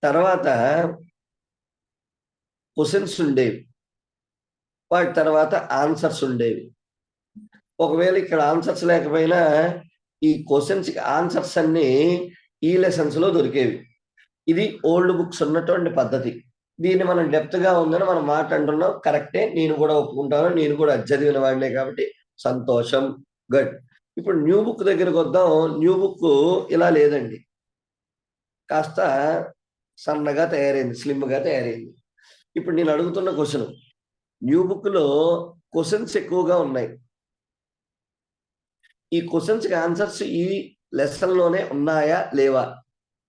తర్వాత క్వశ్చన్స్ ఉండేవి, వాటి తర్వాత ఆన్సర్స్ ఉండేవి. ఒకవేళ ఇక్కడ ఆన్సర్స్ లేకపోయినా ఈ క్వశ్చన్స్ కి ఆన్సర్స్ అన్ని ఈ లెసన్స్ లో దొరికేవి. ఇది ఓల్డ్ బుక్స్ ఉన్నటువంటి పద్ధతి. దీన్ని మనం డెప్త్ గా ఉందని మనం మాట అంటున్నాం, కరెక్టే, నేను కూడా ఒప్పుకుంటాను, నేను కూడా చదివిన వాడినే కాబట్టి సంతోషం, గుడ్. ఇప్పుడు న్యూ బుక్ దగ్గరకు వద్దాం. న్యూ బుక్ ఇలా లేదండి, కాస్త సన్నగా తయారైంది, స్లిమ్ గా తయారైంది. ఇప్పుడు నేను అడుగుతున్న క్వశ్చన్, న్యూ బుక్ లో క్వశ్చన్స్ ఎక్కువగా ఉన్నాయి. ఈ క్వశ్చన్స్ కి ఆన్సర్స్ ఈ లెసన్ లోనే ఉన్నాయా లేవా?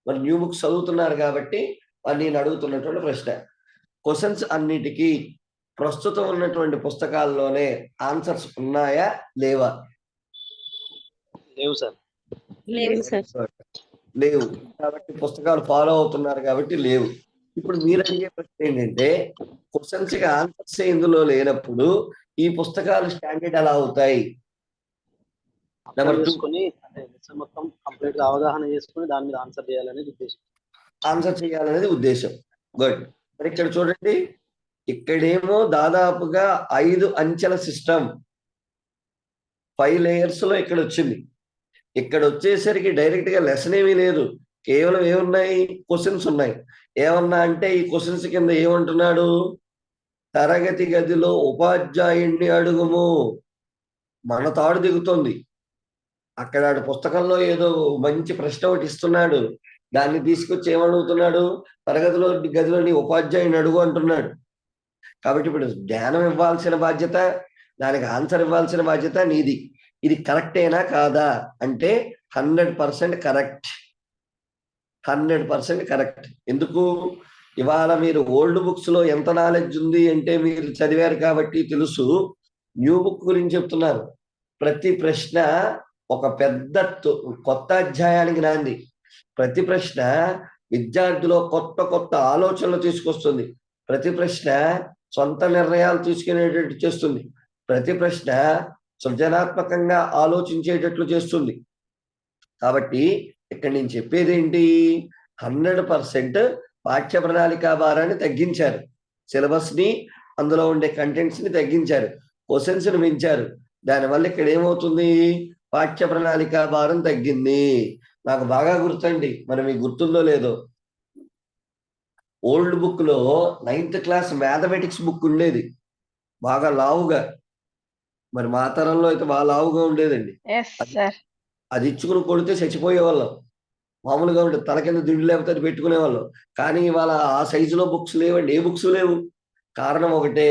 మరి న్యూ బుక్స్ చదువుతున్నారు కాబట్టి నేను అడుగుతున్నటువంటి ప్రశ్న, క్వశ్చన్స్ అన్నిటికీ ప్రస్తుతం ఉన్నటువంటి పుస్తకాల్లోనే ఆన్సర్స్ ఉన్నాయా లేవా? లేవు సార్. లేవు సార్. లేవు. కాబట్టి పుస్తకాలు ఫాలో అవుతున్నారు కాబట్టి లేవు. ఇప్పుడు మీరు అడిగే ప్రశ్న ఏంటంటే, క్వశ్చన్స్ కి ఆన్సర్స్ ఇందులో లేనప్పుడు ఈ పుస్తకాలు స్టాండర్డ్ ఎలా అవుతాయి? అర్థం చేసుకొని అంటే లెసన్ మొత్తం కంప్లీట్ గా అవగాహన చేసుకొని దాని మీద ఆన్సర్ చేయాలనేది ఉద్దేశం. ఆన్సర్ చేయాలనేది ఉద్దేశం. గుడ్. మరి ఇక్కడ చూడండి, ఇక్కడేమో దాదాపుగా 5 అంచెల సిస్టమ్, 5 లేయర్స్ లో ఇక్కడ వచ్చింది. ఇక్కడ వచ్చేసరికి డైరెక్ట్ గా లెసన్ ఏమీ లేదు, కేవలం ఏమున్నాయి? క్వశ్చన్స్ ఉన్నాయి. ఏమన్నా అంటే ఈ క్వశ్చన్స్ కింద ఏమంటున్నాడు? తరగతి గదిలో ఉపాధ్యాయుణ్ణి అడుగుము. మన తాడు దిగుతుంది. అక్కడ పుస్తకంలో ఏదో మంచి ప్రశ్న ఒకటి ఇస్తున్నాడు, దాన్ని తీసుకొచ్చి ఏమడుగుతున్నాడు? గదిలోని ఉపాధ్యాయుని అడుగు అంటున్నాడు. కాబట్టి ఇప్పుడు జ్ఞానం ఇవ్వాల్సిన బాధ్యత, దానికి ఆన్సర్ ఇవ్వాల్సిన బాధ్యత నీది. ఇది కరెక్టేనా కాదా అంటే 100% కరెక్ట్, 100% కరెక్ట్. ఎందుకు? ఇవాళ మీరు ఓల్డ్ బుక్స్ లో ఎంత నాలెడ్జ్ ఉంది అంటే మీరు చదివారు కాబట్టి తెలుసు. న్యూ బుక్ గురించి చెప్తున్నారు. ప్రతి ప్రశ్న ఒక పెద్ద కొత్త అధ్యాయానికి నాంది. ప్రతి ప్రశ్న విద్యార్థిలో కొత్త కొత్త ఆలోచనలు తీసుకొస్తుంది. ప్రతి ప్రశ్న సొంత నిర్ణయాలు తీసుకునేటట్టు చేస్తుంది. ప్రతి ప్రశ్న సృజనాత్మకంగా ఆలోచించేటట్లు చేస్తుంది. కాబట్టి ఇక్కడ నేను చెప్పేది ఏంటి? 100% పాఠ్య ప్రణాళికా భారాన్ని తగ్గించారు, సిలబస్ ని, అందులో ఉండే కంటెంట్స్ ని తగ్గించారు, క్వశ్చన్స్ ని పెంచారు. దానివల్ల ఇక్కడ ఏమవుతుంది? పాఠ్య ప్రణాళికా భారం తగ్గింది. నాకు బాగా గుర్తండి, మరి మీకు గుర్తుందో లేదో, ఓల్డ్ బుక్ లో 9th క్లాస్ మ్యాథమెటిక్స్ బుక్ ఉండేది, బాగా లావుగా. మరి మా తరంలో అయితే బాగా లావుగా ఉండేదండి. అది ఇచ్చుకుని కొడితే చచ్చిపోయేవాళ్ళం. మామూలుగా ఉంటుంది, తల కింద దిండు లేకపోతే అది పెట్టుకునేవాళ్ళం. కానీ ఇవాళ ఆ సైజులో బుక్స్ లేవండి, ఏ బుక్స్ లేవు. కారణం ఒకటే,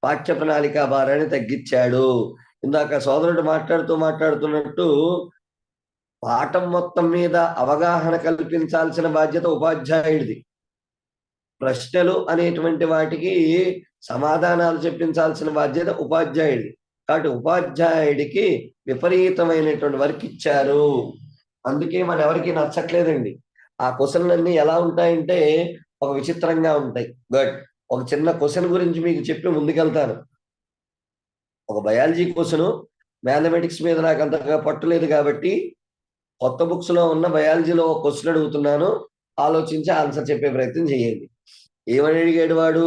పాఠ్య ప్రణాళిక భారాన్ని తగ్గించాడు. ఇందాక సోదరుడు మాట్లాడుతున్నట్టు పాఠం మొత్తం మీద అవగాహన కల్పించాల్సిన బాధ్యత ఉపాధ్యాయుడిది. ప్రశ్నలు అనేటువంటి వాటికి సమాధానాలు చెప్పించాల్సిన బాధ్యత ఉపాధ్యాయుడిది. కాబట్టి ఉపాధ్యాయుడికి విపరీతమైనటువంటి వర్క్ ఇచ్చారు. అందుకే మన ఎవరికి నచ్చట్లేదండి. ఆ క్వశ్చన్లన్నీ ఎలా ఉంటాయంటే ఒక విచిత్రంగా ఉంటాయి. బట్ ఒక చిన్న క్వశ్చన్ గురించి మీకు చెప్పి ముందుకెళ్తాను. ఒక బయాలజీ క్వశ్చన్, మ్యాథమెటిక్స్ మీద నాకు అంతగా పట్టులేదు కాబట్టి కొత్త బుక్స్ లో ఉన్న బయాలజీలో ఒక క్వశ్చన్ అడుగుతున్నాను, ఆలోచించి ఆన్సర్ చెప్పే ప్రయత్నం చేయండి. ఏమని అడిగాడు వాడు?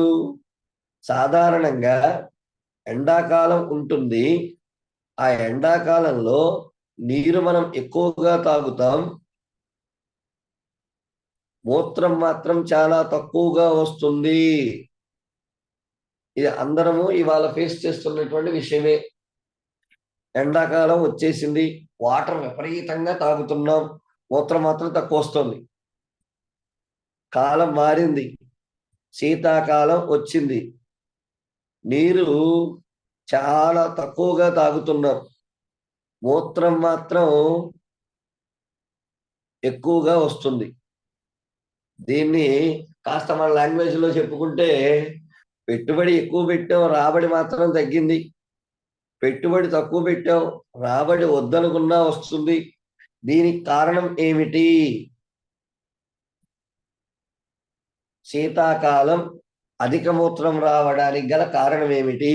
సాధారణంగా ఎండాకాలం ఉంటుంది, ఆ ఎండాకాలంలో నీరు మనం ఎక్కువగా తాగుతాం, మూత్రం మాత్రం చాలా తక్కువగా వస్తుంది. ఇది అందరము ఇవాళ ఫేస్ చేస్తున్నటువంటి విషయమే. ఎండాకాలం వచ్చేసింది, వాటర్ విపరీతంగా తాగుతున్నాం, మూత్రం మాత్రం తక్కువ వస్తుంది. కాలం మారింది, శీతాకాలం వచ్చింది, నీరు చాలా తక్కువగా తాగుతున్నాం, మూత్రం మాత్రం ఎక్కువగా వస్తుంది. దీన్ని కాస్త మన లాంగ్వేజ్ లో చెప్పుకుంటే, పెట్టుబడి ఎక్కువ పెట్టాం, రాబడి మాత్రం తగ్గింది. పెట్టుబడి తక్కువ పెట్టాం, రాబడి వద్దనుకున్నా వస్తుంది. దీనికి కారణం ఏమిటి? శీతాకాలం అధిక మూత్రం రావడానికి గల కారణం ఏమిటి?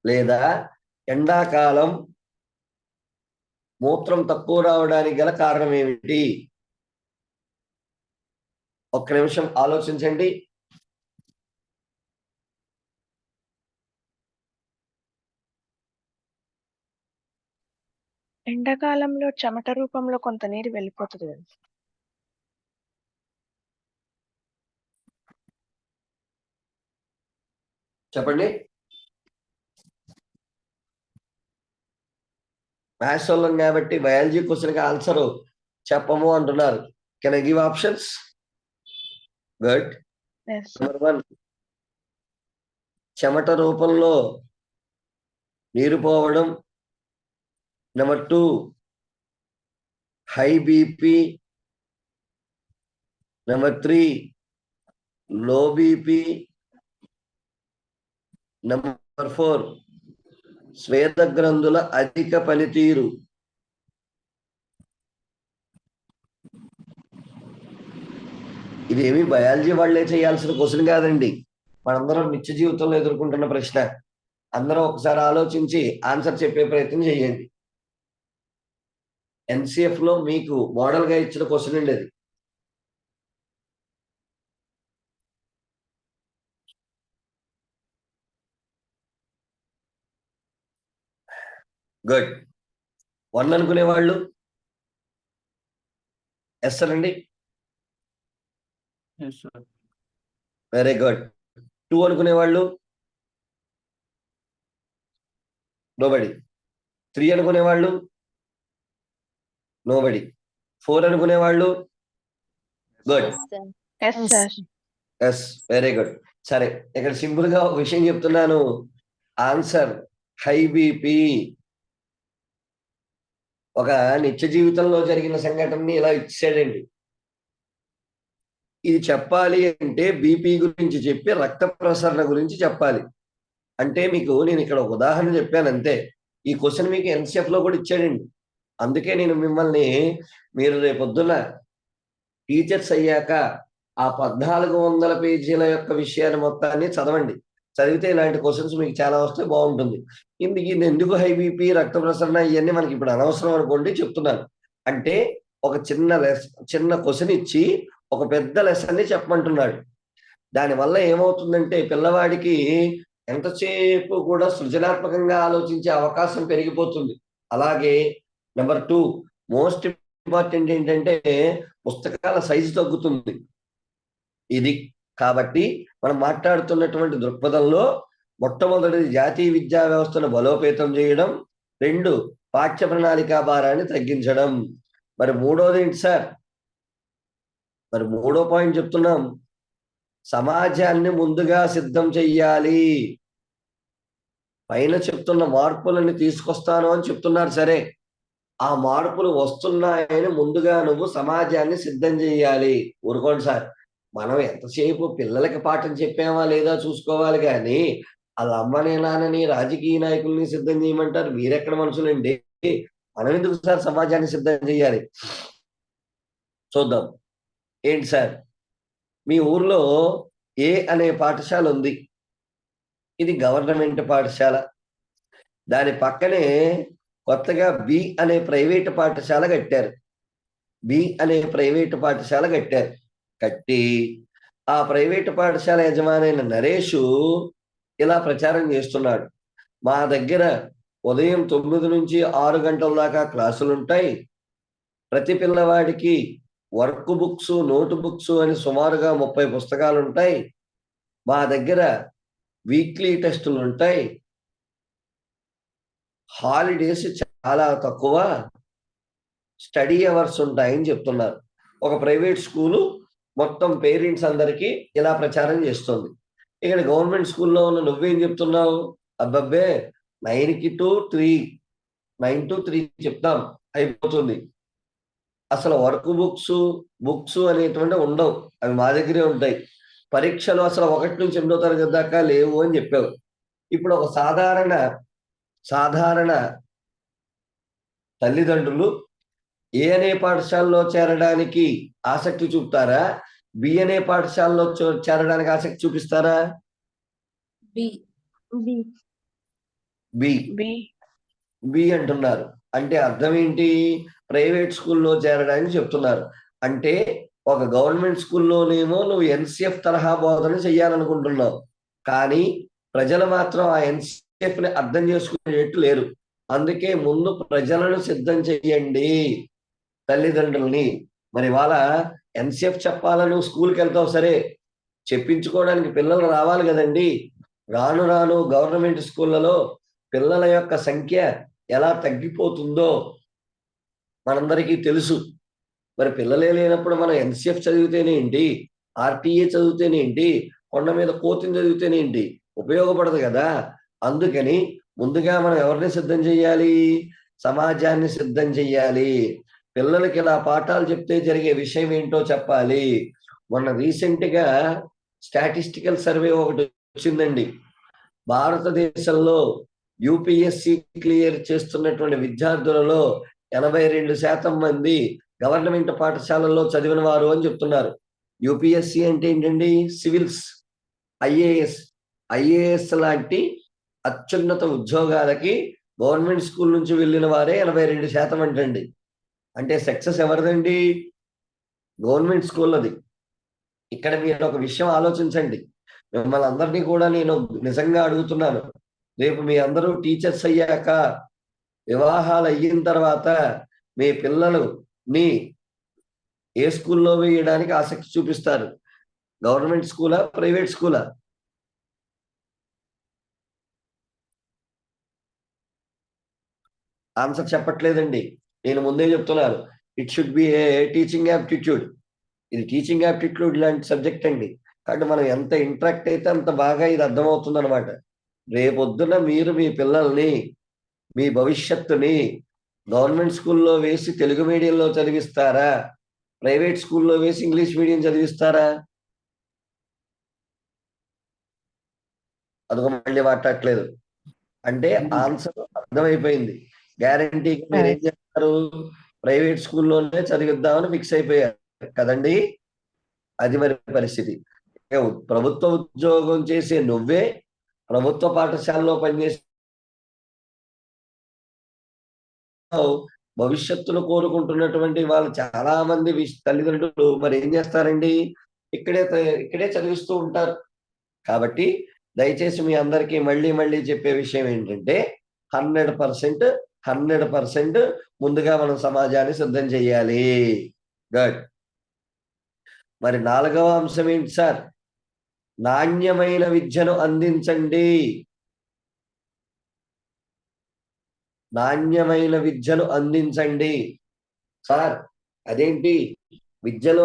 లేదా ఎండాకాలం మూత్రం తక్కువ రావడానికి గల కారణం ఏమిటి? ఒక్క నిమిషం ఆలోచించండి. ఎండాకాలంలో చెమట రూపంలో కొంత నీరు వెళ్ళిపోతుంది కదా. చెప్పండి. మ్యాథ్స్ వాళ్ళం కాబట్టి బయాలజీ క్వశ్చన్కి ఆన్సర్ చెప్పము అంటున్నారు. Can I give options? Good. Number 1, చెమట రూపంలో నీరు పోవడం. Number 2, high BP. Number 3, low BP. Number 4, శ్వేత గ్రంథుల అధిక పనితీరు. ఇదేమి బయాలజీ వాళ్ళే చేయాల్సిన క్వశ్చన్ కాదండి, మనందరం నిత్య జీవితంలో ఎదుర్కొంటున్న ప్రశ్న. అందరం ఒకసారి ఆలోచించి ఆన్సర్ చెప్పే ప్రయత్నం చేయండి. ఎన్సిఎఫ్ లో మీకు మోడల్ గా ఇచ్చిన క్వశ్చన్ అండి అది. గుడ్. 1 అనుకునే వాళ్ళు ఎస్ అండి. Very good. 2 అనుకునే వాళ్ళు నోబడి. 3 అనుకునే వాళ్ళు నోబడి. 4 అనుకునే వాళ్ళు good. Yes sir. Yes, very good. సరే, ఇక్కడ సింపుల్ గా ఒక విషయం చెప్తున్నాను. Answer high BP. ఒక నిత్య జీవితంలో జరిగిన సంఘటనని ఇలా ఇచ్చాడండి. ఇది చెప్పాలి అంటే బీపీ గురించి చెప్పి రక్త ప్రసరణ గురించి చెప్పాలి. అంటే మీకు నేను ఇక్కడ ఒక ఉదాహరణ చెప్పాను అంతే. ఈ క్వశ్చన్ మీకు ఎన్సిఎఫ్ లో కూడా ఇచ్చాడండి. అందుకే నేను మిమ్మల్ని, మీరు రేపొద్దున టీచర్స్ అయ్యాక ఆ 1400 పేజీల యొక్క విషయాన్ని మొత్తాన్ని చదవండి. చదివితే ఇలాంటి క్వశ్చన్స్ మీకు చాలా వస్తే బాగుంటుంది. ఇది ఎందుకు హై బీపీ, రక్త ప్రసరణ ఇవన్నీ మనకి ఇప్పుడు అనవసరం అనుకోండి, చెప్తున్నాను. అంటే ఒక చిన్న క్వశ్చన్ ఇచ్చి ఒక పెద్ద లెసన్ని చెప్పమంటున్నాడు. దానివల్ల ఏమవుతుందంటే పిల్లవాడికి ఎంతసేపు కూడా సృజనాత్మకంగా ఆలోచించే అవకాశం పెరిగిపోతుంది. అలాగే నెంబర్ 2, మోస్ట్ ఇంపార్టెంట్ ఏంటంటే పుస్తకాల సైజు తగ్గుతుంది. ఇది కాబట్టి మనం మాట్లాడుతున్నటువంటి దృక్పథంలో మొట్టమొదటిది జాతీయ విద్యా వ్యవస్థను బలోపేతం చేయడం, 2 పాఠ్య ప్రణాళికా భారాన్ని తగ్గించడం. మరి మూడోది ఏంటి సార్? మరి మూడో పాయింట్ చెప్తున్నాం, సమాజాన్ని ముందుగా సిద్ధం చెయ్యాలి. పైన చెప్తున్న మార్పులని తీసుకొస్తాను అని చెప్తున్నారు సరే, ఆ మార్పులు వస్తున్నాయని ముందుగా నువ్వు సమాజాన్ని సిద్ధం చేయాలి. ఊరుకోండి సార్, మనం ఎంతసేపు పిల్లలకి పాఠం చెప్పామా లేదా చూసుకోవాలి కానీ వాళ్ళ అమ్మని నాన్నని రాజకీయ నాయకుల్ని సిద్ధం చేయమంటారు. మీరెక్కడ మనుషులండి? మనం ఎందుకు సార్ సమాజాన్ని సిద్ధం చేయాలి? చూద్దాం. ఏంటి సార్, మీ ఊర్లో ఏ అనే పాఠశాల ఉంది. ఇది గవర్నమెంట్ పాఠశాల. దాని పక్కనే కొత్తగా బి అనే ప్రైవేటు పాఠశాల కట్టారు. బి అనే ప్రైవేటు పాఠశాల కట్టారు. కట్టి ఆ ప్రైవేటు పాఠశాల యజమానైన నరేషు ఇలా ప్రచారం చేస్తున్నాడు. మా దగ్గర ఉదయం 9 నుంచి 6 గంటల దాకా క్లాసులు ఉంటాయి. ప్రతి పిల్లవాడికి వర్క్ బుక్స్, నోట్ బుక్స్ అని సుమారుగా 30 పుస్తకాలు ఉంటాయి. మా దగ్గర వీక్లీ టెస్టులు ఉంటాయి. హాలిడేస్ చాలా తక్కువ, స్టడీ అవర్స్ ఉంటాయని చెప్తున్నారు. ఒక ప్రైవేట్ స్కూలు మొత్తం పేరెంట్స్ అందరికీ ఇలా ప్రచారం చేస్తుంది. ఇక్కడ గవర్నమెంట్ స్కూల్లో ఉన్న నువ్వేం చెప్తున్నావు? అబ్బబ్బే 9 to 3 చెప్తాం, అయిపోతుంది. అసలు వర్క్ బుక్స్ అనేటువంటి ఉండవు, అవి మా దగ్గరే ఉంటాయి. పరీక్షలు అసలు 1 నుంచి 8వ తరగతి దాకా లేవు అని చెప్పావు. ఇప్పుడు ఒక సాధారణ తల్లిదండ్రులు ఏ అనే పాఠశాలలో చేరడానికి ఆసక్తి చూపుతారా? బి అనే పాఠశాలలో చేరడానికి ఆసక్తి చూపిస్తారా? బి అంటున్నారు. అంటే అర్థం ఏంటి? ప్రైవేట్ స్కూల్లో చేరడానికి చెప్తున్నారు. అంటే ఒక గవర్నమెంట్ స్కూల్లోనేమో నువ్వు ఎన్సిఎఫ్ తరహా బోధన చెయ్యాలనుకుంటున్నావు, కానీ ప్రజలు మాత్రం ఆ ఎన్సిఎఫ్ ని అర్థం చేసుకునేట్టు లేరు. అందుకే ముందు ప్రజలను సిద్ధం చెయ్యండి, తల్లిదండ్రుల్ని. మరి వాళ్ళ ఎన్సిఎఫ్ చెప్పాలని స్కూల్కి వెళ్తావు సరే, చెప్పించుకోవడానికి పిల్లలు రావాలి కదండి. రాను రాను గవర్నమెంట్ స్కూళ్ళలో పిల్లల యొక్క సంఖ్య ఎలా తగ్గిపోతుందో మనందరికీ తెలుసు. మరి పిల్లలే లేనప్పుడు మనం ఎన్సిఎఫ్ చదివితేనేంటి, ఆర్టీఏ చదివితేనేంటి, కొండ మీద కోతిని చదివితేనేంటి? ఉపయోగపడదు కదా. అందుకని ముందుగా మనం ఎవరిని సిద్ధం చెయ్యాలి? సమాజాన్ని సిద్ధం చెయ్యాలి. పిల్లలకి ఇలా పాఠాలు చెప్తే జరిగే విషయం ఏంటో చెప్పాలి. మొన్న రీసెంట్గా స్టాటిస్టికల్ సర్వే ఒకటి వచ్చిందండి. భారతదేశంలో యూపీఎస్సి క్లియర్ చేస్తున్నటువంటి విద్యార్థులలో 82% మంది గవర్నమెంట్ పాఠశాలల్లో చదివిన వారు అని చెప్తున్నారు. యూపీఎస్సి అంటే ఏంటండి? సివిల్స్, ఐఏఎస్ లాంటి అత్యున్నత ఉద్యోగాలకి గవర్నమెంట్ స్కూల్ నుంచి వెళ్ళిన వారే 82% అంటండి. అంటే సక్సెస్ ఎవరిదండి? గవర్నమెంట్ స్కూల్ది. ఇక్కడ మీరు ఒక విషయం ఆలోచించండి. మిమ్మల్ని అందరినీ కూడా నేను నిజంగా అడుగుతున్నాను, రేపు మీ అందరూ టీచర్స్ అయ్యాక, వివాహాలు అయిన తర్వాత మీ పిల్లలని ఏ స్కూల్లో వేయడానికి ఆసక్తి చూపిస్తారు? గవర్నమెంట్ స్కూలా, ప్రైవేట్ స్కూలా? ఆన్సర్ చెప్పట్లేదండి. నేను ముందే చెప్తున్నాను, it should be a teaching aptitude. ఇది టీచింగ్ యాప్టిట్యూడ్ లాంటి సబ్జెక్ట్ అండి. కాబట్టి మనం ఎంత ఇంట్రాక్ట్ అయితే అంత బాగా ఇది అర్థమవుతుంది అనమాట. రేపొద్దున మీరు మీ పిల్లల్ని, మీ భవిష్యత్తుని గవర్నమెంట్ స్కూల్లో వేసి తెలుగు మీడియంలో చదివిస్తారా? ప్రైవేట్ స్కూల్లో వేసి ఇంగ్లీష్ మీడియం చదివిస్తారా? అదొక మళ్ళీ మాట్లాడట్లేదు. అంటే ఆన్సర్ అర్థమైపోయింది. గ్యారంటీగా మీరు ఏం చేస్తారు? ప్రైవేట్ స్కూల్లోనే చదివిద్దామని ఫిక్స్ అయిపోయారు కదండి. అది మరి పరిస్థితి. ప్రభుత్వ ఉద్యోగం చేసే నువ్వే ప్రభుత్వ పాఠశాలలో పనిచేసే భవిష్యత్తును కోరుకుంటున్నటువంటి వాళ్ళు చాలా మంది తల్లిదండ్రులు మరి ఏం చేస్తారండి? ఇక్కడే చదివిస్తూ ఉంటారు. కాబట్టి దయచేసి మీ అందరికీ మళ్ళీ చెప్పే విషయం ఏంటంటే 100% ముందుగా మనం సమాజాన్ని సిద్ధం చెయ్యాలి. గుడ్. మరి 4వ అంశం ఏంటి సార్? నాణ్యమైన విద్యను అందించండి. నాణ్యమైన విద్యను అందించండి. సార్ అదేంటి విద్యలో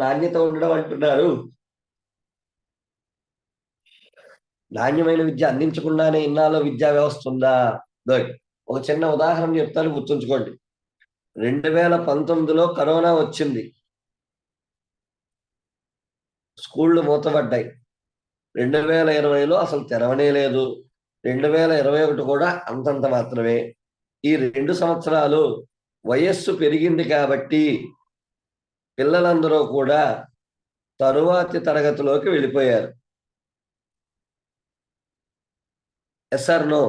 నాణ్యత ఉండడం అంటున్నారు? నాణ్యమైన విద్య అందించకుండానే ఇన్నాళ్ళు విద్యా వ్యవస్థ ఉందా? గుడ్. ఒక చిన్న ఉదాహరణ చెప్తాను, గుర్తుంచుకోండి. 2019లో కరోనా వచ్చింది, స్కూళ్ళు మూతపడ్డాయి. 2020లో అసలు తెరవనే లేదు. 2021 కూడా అంతంత మాత్రమే. ఈ 2 సంవత్సరాలు వయస్సు పెరిగింది కాబట్టి పిల్లలందరూ కూడా తరువాతి తరగతిలోకి వెళ్ళిపోయారు. Yes or no?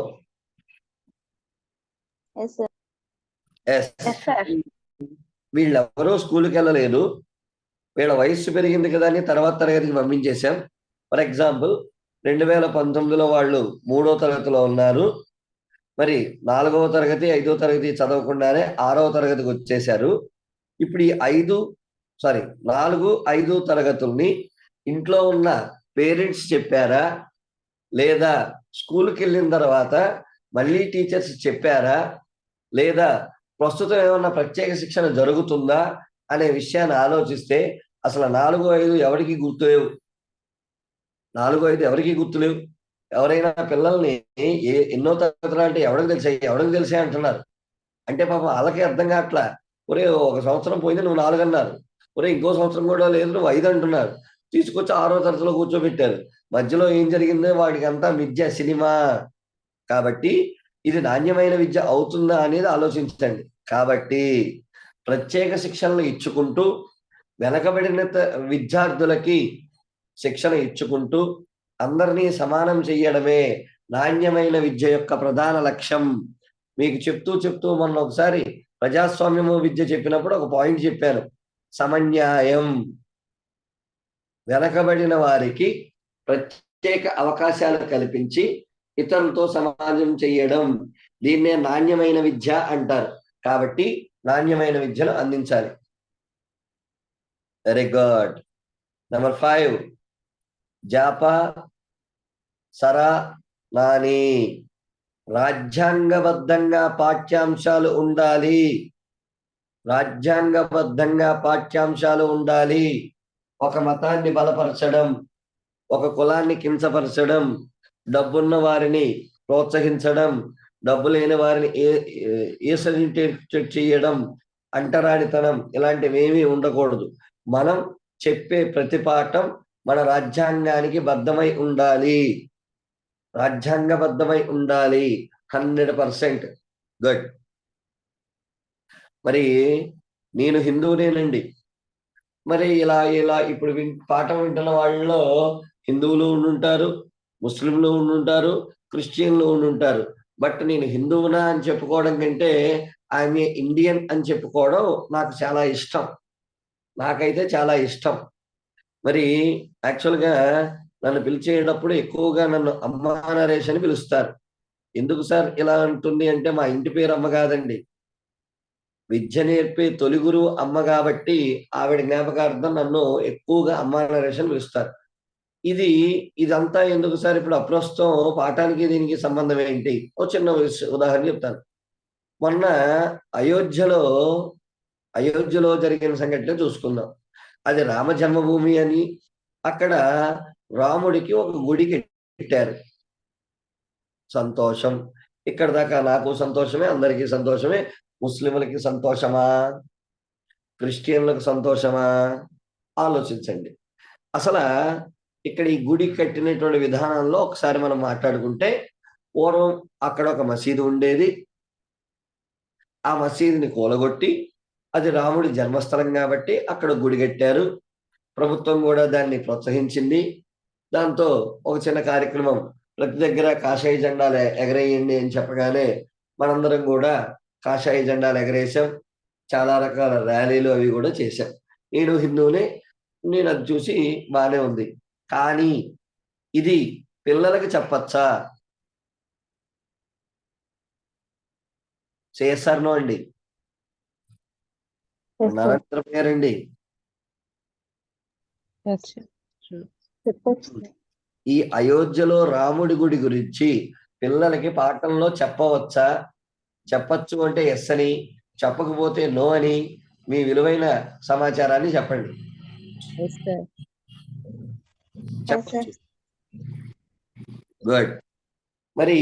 Yes sir. Yes. Yes sir. వీళ్ళెవరూ స్కూల్కి వెళ్ళలేదు. వీళ్ళ వయస్సు పెరిగింది కదా అని తర్వాత తరగతికి పంపించేశాం. ఫర్ ఎగ్జాంపుల్ 2019లో వాళ్ళు 3వ తరగతిలో ఉన్నారు. మరి 4వ తరగతి 5వ తరగతి చదవకుండానే 6వ తరగతికి వచ్చేశారు. ఇప్పుడు ఈ 4, 5 తరగతుల్ని ఇంట్లో ఉన్న పేరెంట్స్ చెప్పారా, లేదా స్కూల్కి వెళ్ళిన తర్వాత మళ్ళీ టీచర్స్ చెప్పారా, లేదా ప్రస్తుతం ఏమన్నా ప్రత్యేక శిక్షణ జరుగుతుందా అనే విషయాన్ని ఆలోచిస్తే అసలు 4, 5 ఎవరికి గుర్తులేవు. 4, 5 ఎవరికి గుర్తులేవు. ఎవరైనా పిల్లల్ని ఎన్నో తరగతులు అంటే ఎవరికి తెలిసే అంటున్నారు. అంటే పాపం వాళ్ళకి అర్థం కావట్లా. ఒరే ఒక సంవత్సరం పోయింది నువ్వు 4 అన్నారు, ఒరే ఇంకో సంవత్సరం కూడా లేదు నువ్వు 5 అంటున్నారు. తీసుకొచ్చి 6వ తరగతిలో కూర్చోబెట్టారు. మధ్యలో ఏం జరిగిందో వాడికి అంతా మిథ్య సినిమా. కాబట్టి ఇది నాణ్యమైన విద్య అవుతుందా అనేది ఆలోచించండి. కాబట్టి ప్రత్యేక శిక్షణలు ఇచ్చుకుంటూ వెనకబడిన విద్యార్థులకి శిక్షణ ఇచ్చుకుంటూ అందరినీ సమానం చెయ్యడమే నాణ్యమైన విద్య యొక్క ప్రధాన లక్ష్యం. మీకు చెప్తూ మొన్న ఒకసారి ప్రజాస్వామ్యము విద్య చెప్పినప్పుడు ఒక పాయింట్ చెప్పాను, సమన్యాయం. వెనకబడిన వారికి ప్రత్యేక అవకాశాలు కల్పించి ఇతరులతో సమాజం చెయ్యడం, దీన్నే నాణ్యమైన విద్య అంటారు. కాబట్టి నాణ్యమైన విద్యను అందించాలి. Very good. నెంబర్ 5 జాపా సరా నాని. రాజ్యాంగబద్ధంగా పాఠ్యాంశాలు ఉండాలి. రాజ్యాంగబద్ధంగా పాఠ్యాంశాలు ఉండాలి. ఒక మతాన్ని బలపరచడం, ఒక కులాన్ని కించపరచడం, డబ్బున్న వారిని ప్రోత్సహించడం, డబ్బు లేని వారిని చేయడం, అంటరానితనం ఇలాంటివి ఏమీ ఉండకూడదు. మనం చెప్పే ప్రతి పాఠం మన రాజ్యాంగానికి బద్ధమై ఉండాలి. రాజ్యాంగబద్ధమై ఉండాలి 100%. గుడ్. మరి నేను హిందువునేనండి. మరి ఇలా ఇప్పుడు పాఠం వింటున్న వాళ్ళలో హిందువులు ఉండుంటారు, ముస్లింలు ఉండుంటారు, క్రిస్టియన్లు ఉండుంటారు. బట్ నేను హిందువునా అని చెప్పుకోవడం కంటే ఐఎమ్ ఏ ఇండియన్ అని చెప్పుకోవడం నాకు చాలా ఇష్టం. నాకైతే చాలా ఇష్టం. మరి యాక్చువల్గా నన్ను పిలిచేటప్పుడు ఎక్కువగా నన్ను అమ్మ నరేష్ అని పిలుస్తారు. ఎందుకు సార్ ఇలా అంటుంది అంటే మా ఇంటి పేరు అమ్మ కాదండి. విద్య నేర్పే తొలి గురువు అమ్మ కాబట్టి ఆవిడ జ్ఞాపకార్థం నన్ను ఎక్కువగా అమ్మ నరేష్ అని పిలుస్తారు. ఇదంతా ఎందుకు సార్ ఇప్పుడు అప్రస్తుతం పాఠానికి దీనికి సంబంధం ఏంటి? ఓ చిన్న ఉదాహరణ చెప్తాను. మొన్న అయోధ్యలో జరిగిన సంఘటన చూసుకుందాం. అది రామ జన్మభూమి అని అక్కడ రాముడికి ఒక గుడి కట్టారు. సంతోషం. ఇక్కడ దాకా నాకు సంతోషమే, అందరికీ సంతోషమే. ముస్లింలకి సంతోషమా, క్రిస్టియన్లకు సంతోషమా? ఆలోచించండి. అసలు ఇక్కడ ఈ గుడి కట్టినటువంటి విధానంలో ఒకసారి మనం మాట్లాడుకుంటే, పూర్వం అక్కడ ఒక మసీదు ఉండేది. ఆ మసీదుని కూలగొట్టి అది రాముడి జన్మస్థలం కాబట్టి అక్కడ గుడి కట్టారు. ప్రభుత్వం కూడా దాన్ని ప్రోత్సహించింది. దాంతో ఒక చిన్న కార్యక్రమం, ప్రతి దగ్గర కాషాయ జెండాలు ఎగరేయండి అని చెప్పగానే మనందరం కూడా కాషాయ జెండాలు ఎగరేసాం. చాలా రకాల ర్యాలీలు అవి కూడా చేశాం. నేను హిందువునే, నేను అది చూసి బాగానే ఉంది. కానీ ఇది పిల్లలకి చెప్పచ్చా? చేస్తారనో అండి? పేరండి చెప్పొచ్చు. ఈ అయోధ్యలో రాముడి గుడి గురించి పిల్లలకి పాఠంలో చెప్పవచ్చా? చెప్పచ్చు అంటే ఎస్ అని, చెప్పకపోతే నో అని మీ విలువైన సమాచారాన్ని చెప్పండి. Yes sir. చెప్పచ్చు. గుడ్. మరి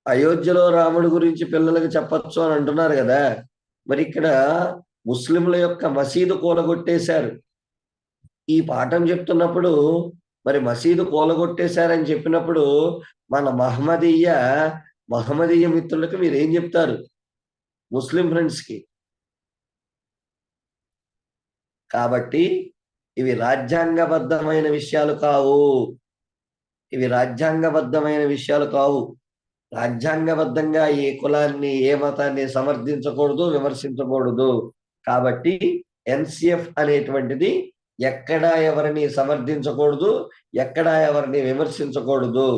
అయోధ్యలో రాముడి గురించి పిల్లలకు చెప్పచ్చు అని అంటున్నారు కదా, మరి ఇక్కడ ముస్లింల యొక్క మసీదు కూలగొట్టేశారు. ఈ పాఠం చెప్తున్నప్పుడు మరి మసీదు కూలగొట్టేశారని చెప్పినప్పుడు మన మహమ్మదీయ మిత్రులకు మీరు ఏం చెప్తారు ముస్లిం ఫ్రెండ్స్ కి? కాబట్టి ఇవి రాజ్యాంగబద్ధమైన విషయాలు కావు. ఇవి రాజ్యాంగబద్ధమైన విషయాలు కావు. రాజ్యాంగబద్ధంగా ఏ కులాన్ని ఏ మతాన్ని సమర్థించకూడదు, విమర్శించకూడదు. కాబట్టి ఎన్సిఎఫ్ అనేటువంటిది ఎక్కడా ఎవరిని సమర్థించకూడదు, ఎక్కడా ఎవరిని విమర్శించకూడదు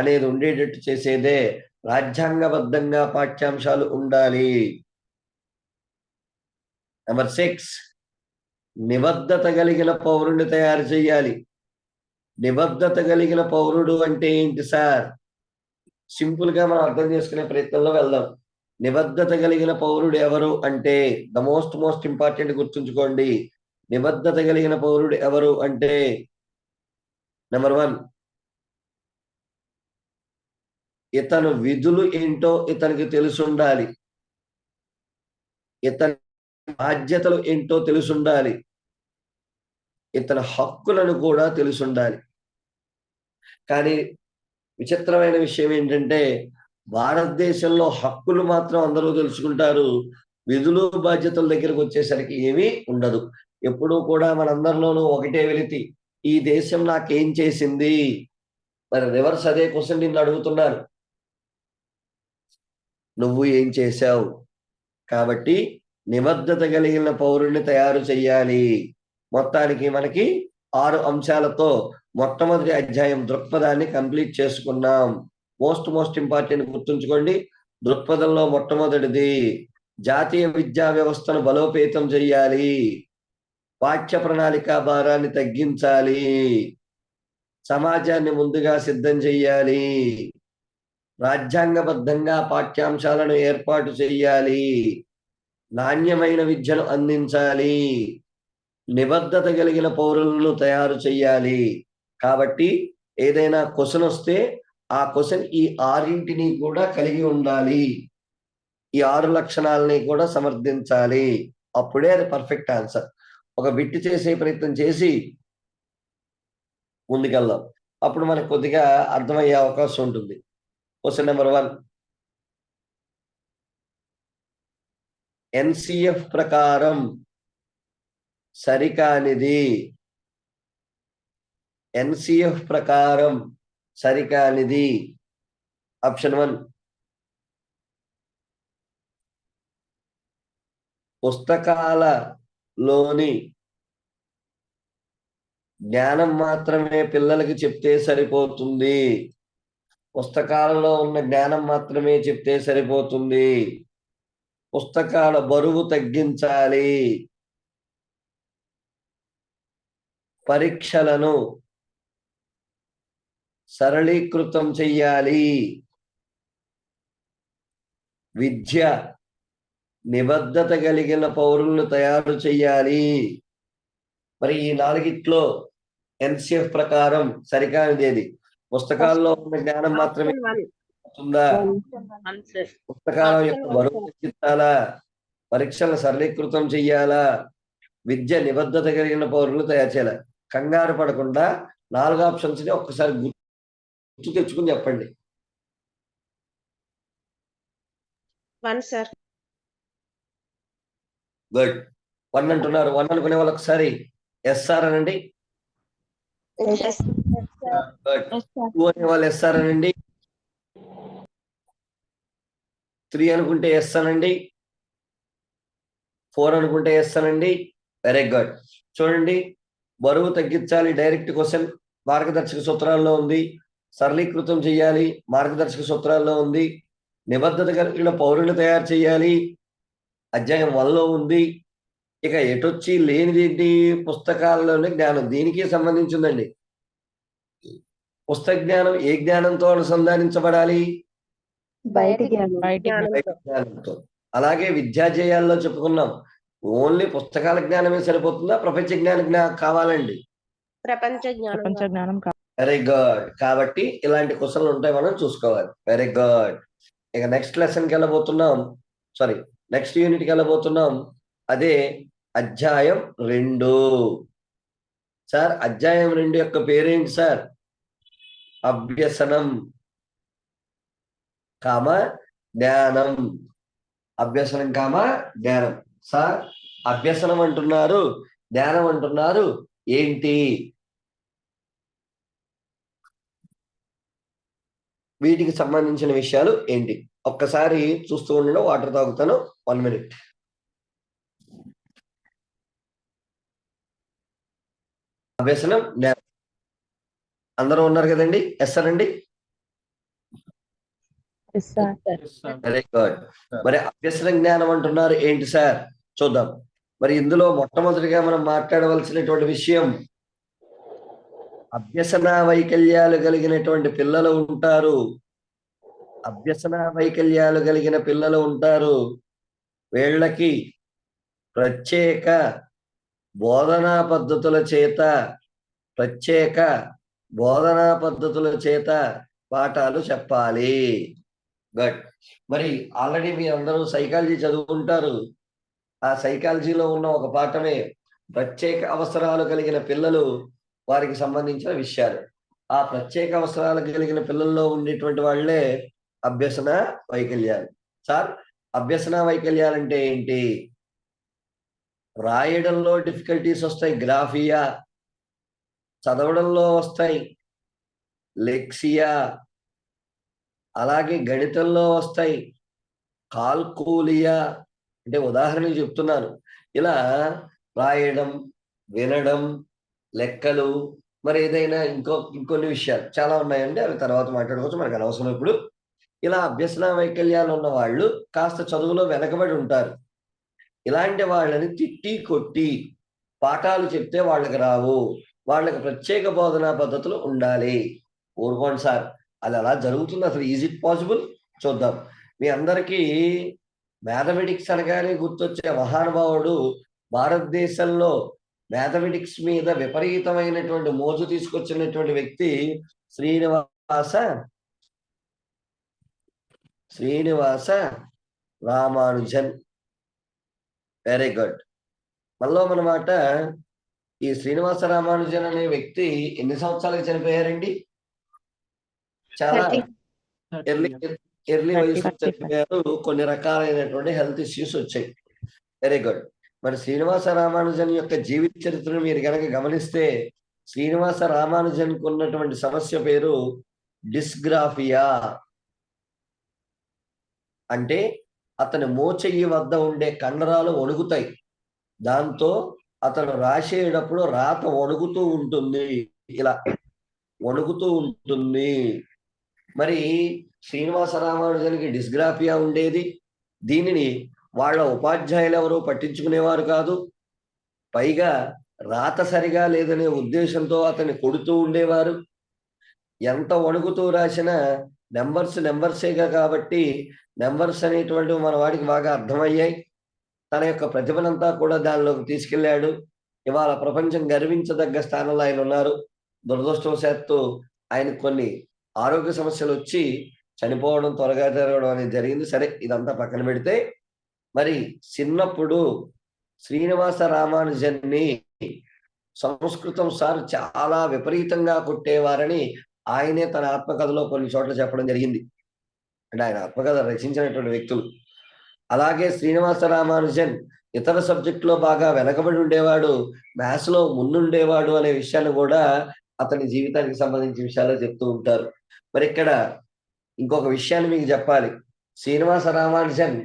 అనేది ఉండేటట్టు చేసేదే. రాజ్యాంగబద్ధంగా పాఠ్యాంశాలు ఉండాలి. నెంబర్ 6, నిబద్ధత కలిగిన పౌరుడిని తయారు చేయాలి. నిబద్ధత కలిగిన పౌరుడు అంటే ఏంటి సార్? సింపుల్ గా మనం అర్థం చేసుకునే ప్రయత్నంలో వెళ్దాం. నిబద్ధత కలిగిన పౌరుడు ఎవరు అంటే ద మోస్ట్ ఇంపార్టెంట్ గుర్తుంచుకోండి. నిబద్ధత కలిగిన పౌరుడు ఎవరు అంటే నెంబర్ 1, ఇతను విధులు ఏంటో ఇతనికి తెలుసుండాలి. ఇతని బాధ్యతలు ఏంటో తెలుసుండాలి. ఇతని హక్కులను కూడా తెలుసుండాలి. కానీ విచిత్రమైన విషయం ఏంటంటే భారతదేశంలో హక్కులు మాత్రం అందరూ తెలుసుకుంటారు, విధులు బాధ్యతల దగ్గరకు వచ్చేసరికి ఏమీ ఉండదు. ఎప్పుడూ కూడా మనందరిలోనూ ఒకటే వెలితి, ఈ దేశం నాకేం చేసింది? మరి రివర్స్ అదే క్వశ్చన్ నిన్ను అడుగుతున్నారు, నువ్వు ఏం చేశావు? కాబట్టి నిబద్ధత కలిగిన పౌరుడిని తయారు చెయ్యాలి. మొత్తానికి మనకి 6 అంశాలతో మొట్టమొదటి అధ్యాయం దృక్పథాన్ని కంప్లీట్ చేసుకున్నాం. మోస్ట్ ఇంపార్టెంట్ గుర్తుంచుకోండి. దృక్పథంలో మొట్టమొదటిది జాతీయ విద్యా వ్యవస్థను బలోపేతం చేయాలి, పాఠ్య ప్రణాళిక భారాన్ని తగ్గించాలి, సమాజాన్ని ముందుగా సిద్ధం చేయాలి, రాజ్యాంగబద్ధంగా పాఠ్యాంశాలను ఏర్పాటు చేయాలి, నాణ్యమైన విద్యను అందించాలి, నిబద్ధత కలిగిన పౌరులను తయారు చేయాలి. కాబట్టి ఏదైనా క్వశ్చన్ వస్తే ఆ క్వశ్చన్ ఈ 6 కూడా కలిగి ఉండాలి. ఈ 6 లక్షణాలని కూడా సమర్థించాలి. అప్పుడే అది పర్ఫెక్ట్ ఆన్సర్. ఒక బిట్ చేసే ప్రయత్నం చేసి ముందుకెళ్దాం, అప్పుడు మనకు కొద్దిగా అర్థమయ్యే అవకాశం ఉంటుంది. క్వశ్చన్ నెంబర్ 1, ఎన్సిఎఫ్ ప్రకారం సరికానిది. ఎన్సిఎఫ్ ప్రకారం సరికానిది. ఆప్షన్ 1, పుస్తకాలలోని జ్ఞానం మాత్రమే పిల్లలకి చెప్తే సరిపోతుంది. పుస్తకాలలో ఉన్న జ్ఞానం మాత్రమే చెప్తే సరిపోతుంది. పుస్తకాల బరువు తగ్గించాలి. పరీక్షలను సరళీకృతం చెయ్యాలి. విద్య నిబద్ధత కలిగిన పౌరులను తయారు చెయ్యాలి. మరి ఈ 4 ఎన్సిఎఫ్ ప్రకారం సరికానిది ఏది? పుస్తకాల్లో ఉన్న జ్ఞానం మాత్రమే ఉందా? పుస్తకాల యొక్క బరువు తగ్గించాలా? పరీక్షలను సరళీకృతం చెయ్యాలా? విద్య నిబద్ధత కలిగిన పౌరులను తయారు చేయాలి. కంగారు పడకుండా 4 ఆప్షన్స్ ని ఒక్కసారి గుర్తు తెచ్చుకుని చెప్పండి. 1 సార్. గుడ్. 1 అంటున్నారు. 1 అనుకునే వాళ్ళు ఒకసారి ఎస్ఆర్ అనండి. గుడ్. 2 అనే వాళ్ళు ఎస్ఆర్ అనండి. 3 అనుకుంటే ఎస్ అనండి. 4 అనుకుంటే ఎస్ అనండి. Very good. చూడండి, బరువు తగ్గించాలి డైరెక్ట్ క్వశ్చన్ మార్గదర్శక సూత్రాల్లో ఉంది. సరళీకృతం చేయాలి మార్గదర్శక సూత్రాల్లో ఉంది. నిబద్ధత కలిగిన పౌరుని తయారు చేయాలి అధ్యాయం 1లో ఉంది. ఇక ఎటొచ్చి లేనిదేంటి? పుస్తకాల్లోనే జ్ఞానం. దీనికి సంబంధించిందండి. పుస్తక జ్ఞానం ఏ జ్ఞానంతో అనుసంధానించబడాలి? బయటికి జ్ఞానంతో. జ్ఞానంతో. అలాగే విద్యాజయాల్లో చెప్పుకున్నాం, ఓన్లీ పుస్తకాల జ్ఞానమే సరిపోతుందా, ప్రపంచ జ్ఞానం కావాలండి? ప్రపంచ జ్ఞానం ప్రపంచ జ్ఞానం వెరీ గుడ్. కాబట్టి ఇలాంటి క్వశ్చన్లు ఉంటాయి, మనం చూసుకోవాలి. Very good. ఇక నెక్స్ట్ లెసన్కి వెళ్ళబోతున్నాం, సారీ నెక్స్ట్ యూనిట్కి వెళ్ళబోతున్నాం. అదే అధ్యాయం 2. సార్ అధ్యాయం 2 యొక్క పేరేంటి సార్? అభ్యసనం కామ జ్ఞానం. అభ్యసనం కామ జ్ఞానం. సార్ అభ్యసనం అంటున్నారు, జ్ఞానం అంటున్నారు, ఏంటి? వీటికి సంబంధించిన విషయాలు ఏంటి? ఒక్కసారి చూస్తూ ఉండండి, వాటర్ తాగుతాను. 1 minute. అభ్యసనం జ్ఞానం అందరూ ఉన్నారు కదండి? ఎస్ సార్ అండి. Very good. మరి అభ్యసన జ్ఞానం అంటున్నారు ఏంటి సార్? చూద్దాం. మరి ఇందులో మొట్టమొదటిగా మనం మాట్లాడవలసినటువంటి విషయం, అభ్యసన వైకల్యాలు కలిగినటువంటి పిల్లలు ఉంటారు. అభ్యసన వైకల్యాలు కలిగిన పిల్లలు ఉంటారు. వీళ్ళకి ప్రత్యేక బోధనా పద్ధతుల చేత పాఠాలు చెప్పాలి. గుడ్. మరి ఆల్రెడీ మీ అందరూ సైకాలజీ చదువుకుంటారు. ఆ సైకాలజీలో ఉన్న ఒక పాఠమే ప్రత్యేక అవసరాలు కలిగిన పిల్లలు, వారికి సంబంధించిన విషయాలు. ఆ ప్రత్యేక అవసరాలు కలిగిన పిల్లల్లో ఉండేటువంటి వాళ్ళే అభ్యసన వైకల్యాలు. సార్ అభ్యసన వైకల్యాలు అంటే ఏంటి? రాయడంలో డిఫికల్టీస్ వస్తాయి, గ్రాఫియా. చదవడంలో వస్తాయి, లెక్సియా. అలాగే గణితంలో వస్తాయి, కాల్కూలియా. అంటే ఉదాహరణకు చెప్తున్నాను. ఇలా రాయడం, వినడం, లెక్కలు, మరి ఏదైనా ఇంకొన్ని విషయాలు చాలా ఉన్నాయండి. అవి తర్వాత మాట్లాడుకోవచ్చు, మనకు అనవసరం ఇప్పుడు. ఇలా అభ్యసన వైకల్యాలు ఉన్న వాళ్ళు కాస్త చదువులో వెనకబడి ఉంటారు. ఇలాంటి వాళ్ళని తిట్టి కొట్టి పాఠాలు చెప్తే వాళ్ళకి రావు. వాళ్ళకి ప్రత్యేక బోధనా పద్ధతులు ఉండాలి. ఊరుకోండి సార్, అది అలా జరుగుతుంది అసలు? Is it possible? చూద్దాం. మీ అందరికీ మ్యాథమెటిక్స్ అనగానే గుర్తొచ్చే మహానుభావుడు, భారతదేశంలో మ్యాథమెటిక్స్ మీద విపరీతమైనటువంటి మోజు తీసుకొచ్చినటువంటి వ్యక్తి శ్రీనివాస రామానుజన్. Very good. మనలో మనమాట, ఈ శ్రీనివాస రామానుజన్ అనే వ్యక్తి ఎన్ని సంవత్సరాలకు చనిపోయారండి? చాలా ఎర్లీ వయసులో చనిపోయారు. కొన్ని రకాలైనటువంటి హెల్త్ ఇష్యూస్ వచ్చాయి. Very good. మరి శ్రీనివాస రామానుజన్ యొక్క జీవిత చరిత్రను మీరు కనుక గమనిస్తే, శ్రీనివాస రామానుజన్ కు ఉన్నటువంటి సమస్య పేరు డిస్గ్రాఫియా. అంటే అతని మోచెయ్యి వద్ద ఉండే కండరాలు వణుకుతాయి. దాంతో అతను రాసేటప్పుడు రాత వణుకుతూ ఉంటుంది, ఇలా వణుకుతూ ఉంటుంది. మరి శ్రీనివాస రామానుజన్కి డిస్గ్రాఫియా ఉండేది. దీనిని వాళ్ళ ఉపాధ్యాయులు ఎవరు పట్టించుకునేవారు కాదు. పైగా రాత సరిగా లేదనే ఉద్దేశంతో అతన్ని కొడుతూ ఉండేవారు. ఎంత వణుకుతూ రాసినా నెంబర్సేగా కాబట్టి నెంబర్స్ అనేటువంటివి మన వాడికి బాగా అర్థమయ్యాయి. తన యొక్క ప్రతిభనంతా కూడా దానిలోకి తీసుకెళ్లాడు. ఇవాళ ప్రపంచం గర్వించదగ్గ స్థానంలో ఆయన ఉన్నారు. దురదృష్టవశాత్తు ఆయనకు కొన్ని ఆరోగ్య సమస్యలు వచ్చి చనిపోవడం, త్వరగా జరగడం అనేది జరిగింది. సరే, ఇదంతా పక్కన పెడితే, మరి చిన్నప్పుడు శ్రీనివాస రామానుజన్ని సంస్కృతం సార్ చాలా విపరీతంగా కొట్టేవారని ఆయనే తన ఆత్మకథలో కొన్ని చోట్ల చెప్పడం జరిగింది. అంటే ఆయన ఆత్మకథ రచించినటువంటి వ్యక్తులు. అలాగే శ్రీనివాస రామానుజన్ ఇతర సబ్జెక్టులో బాగా వెనకబడి ఉండేవాడు, మ్యాథ్స్ లో ముందుండేవాడు అనే విషయాన్ని కూడా అతని జీవితానికి సంబంధించిన విషయాలు చెప్తూ ఉంటారు. మరి ఇక్కడ ఇంకొక విషయాన్ని మీకు చెప్పాలి. శ్రీనివాస రామానుజన్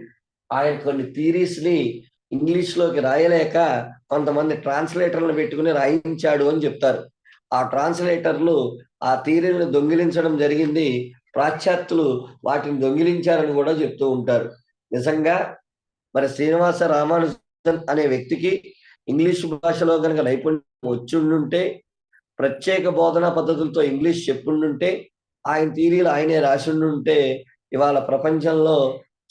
ఆయన కొన్ని థీరీస్ ని ఇంగ్లీష్ లోకి రాయలేక కొంతమంది ట్రాన్స్లేటర్లను పెట్టుకుని రాయించాడు అని చెప్తారు. ఆ ట్రాన్స్లేటర్లు ఆ థీరీని దొంగిలించడం జరిగింది. పాశ్చాత్యులు వాటిని దొంగిలించారని కూడా చెప్తూ ఉంటారు. నిజంగా మరి శ్రీనివాస రామానుజన్ అనే వ్యక్తికి ఇంగ్లీష్ భాషలో కనుక నైపుణ్యం వచ్చుండుంటే, ప్రత్యేక బోధనా పద్ధతులతో ఇంగ్లీష్ చెప్పుండుంటే, ఆయన థీరీలు ఆయనే రాసిండుంటే ఇవాళ ప్రపంచంలో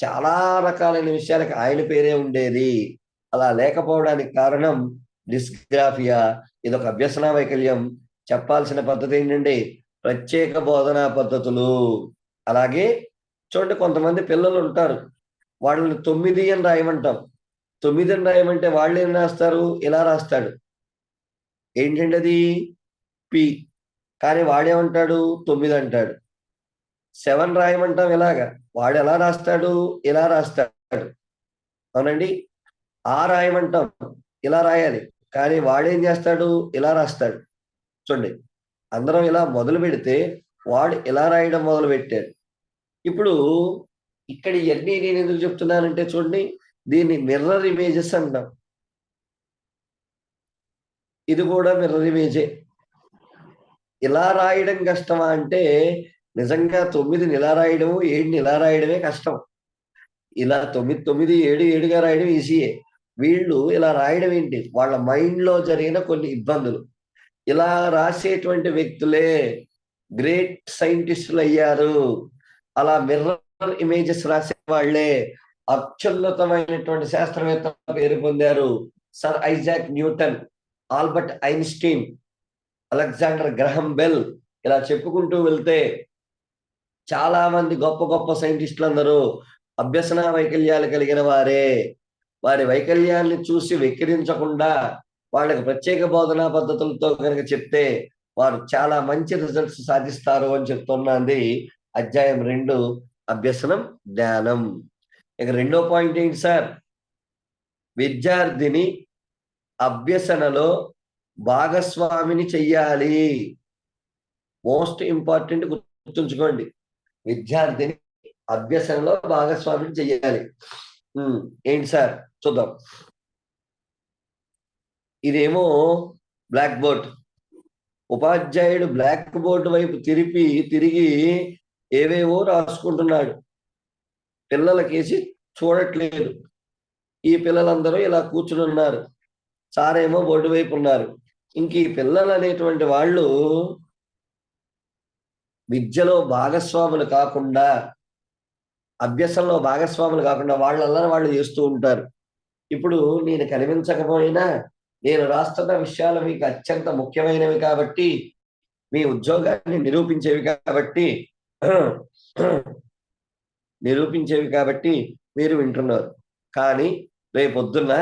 చాలా రకాలైన విషయాలకు ఆయన పేరే ఉండేది. అలా లేకపోవడానికి కారణం డిస్గ్రాఫియా. ఇదొక అభ్యసన వైకల్యం. చెప్పాల్సిన పద్ధతి ఏంటంటే ప్రత్యేక బోధనా పద్ధతులు. అలాగే చూడండి, కొంతమంది పిల్లలు ఉంటారు, వాళ్ళని 9 అని రాయమంటాం. 9 అని రాయమంటే వాళ్ళు ఏం రాస్తారు? ఇలా రాస్తాడు. ఏంటంటే అది పి, కానీ వాడేమంటాడు? 9 అంటాడు. 7 రాయమంటాం ఇలాగా, వాడు ఎలా రాస్తాడు? ఇలా రాస్తాడు. అవునండి. ఆ రాయమంటాం, ఇలా రాయాలి, కానీ వాడేం చేస్తాడు? ఇలా రాస్తాడు. చూడండి, అందరం ఇలా మొదలు పెడితే వాడు ఇలా రాయడం మొదలు పెట్టాడు. ఇప్పుడు ఇక్కడ ఇవన్నీ నేను ఎందుకు చెప్తున్నానంటే చూడండి, దీన్ని మిర్రర్ ఇమేజెస్ అంటాం. ఇది కూడా మిర్రర్ ఇమేజే. ఇలా రాయడం కష్టమా అంటే నిజంగా 9ని ఇలా రాయడము, 7ని ఇలా రాయడమే కష్టం. ఇలా 9, 9, 7, 7గా రాయడం ఈజీయే. వీళ్ళు ఇలా రాయడం ఏంటి? వాళ్ళ మైండ్ లో జరిగిన కొన్ని ఇబ్బందులు. ఇలా రాసేటువంటి వ్యక్తులే గ్రేట్ సైంటిస్టులు అయ్యారు. అలా మిర్రర్ ఇమేజెస్ రాసే వాళ్ళే అత్యున్నతమైనటువంటి శాస్త్రవేత్త పేరు పొందారు. Sir Isaac Newton, Albert Einstein, Alexander Graham Bell, ఇలా చెప్పుకుంటూ వెళ్తే చాలా మంది గొప్ప గొప్ప సైంటిస్టులు అందరూ అభ్యసన వైకల్యాలు కలిగిన వారే. వారి వైకల్యాన్ని చూసి వెక్కిరించకుండా వాళ్ళకి ప్రత్యేక బోధనా పద్ధతులతో కనుక చెప్తే వారు చాలా మంచి రిజల్ట్స్ సాధిస్తారు అని చెప్తున్నది అధ్యాయం 2 అభ్యసనం జ్ఞానం. ఇక రెండో పాయింట్ ఏంటి సార్? విద్యార్థిని అభ్యసనలో భాగస్వామిని చెయ్యాలి. మోస్ట్ ఇంపార్టెంట్, గుర్తుంచుకోండి. విద్యార్థిని అభ్యసనలో భాగస్వామిని చెయ్యాలి. ఏంటి సార్? చూద్దాం. ఇదేమో బ్లాక్ బోర్డ్. ఉపాధ్యాయుడు బ్లాక్ బోర్డు వైపు తిరిగి ఏవేవో రాసుకుంటున్నాడు. పిల్లలకేసి చూడట్లేదు. ఈ పిల్లలందరూ ఇలా కూర్చుని ఉన్నారు, సారేమో బోర్డు వైపు ఉన్నారు. ఇంక ఈ పిల్లలు అనేటువంటి వాళ్ళు విద్యలో భాగస్వాములు కాకుండా, అభ్యసనలో భాగస్వాములు కాకుండా వాళ్ళందరూ వాళ్ళు చేస్తూ ఉంటారు. ఇప్పుడు నేను కనిపించకపోయినా నేను రాస్తున్న విషయాలు మీకు అత్యంత ముఖ్యమైనవి కాబట్టి, మీ ఉద్యోగాన్ని నిరూపించేవి కాబట్టి మీరు వింటున్నారు. కానీ రేపొద్దున్న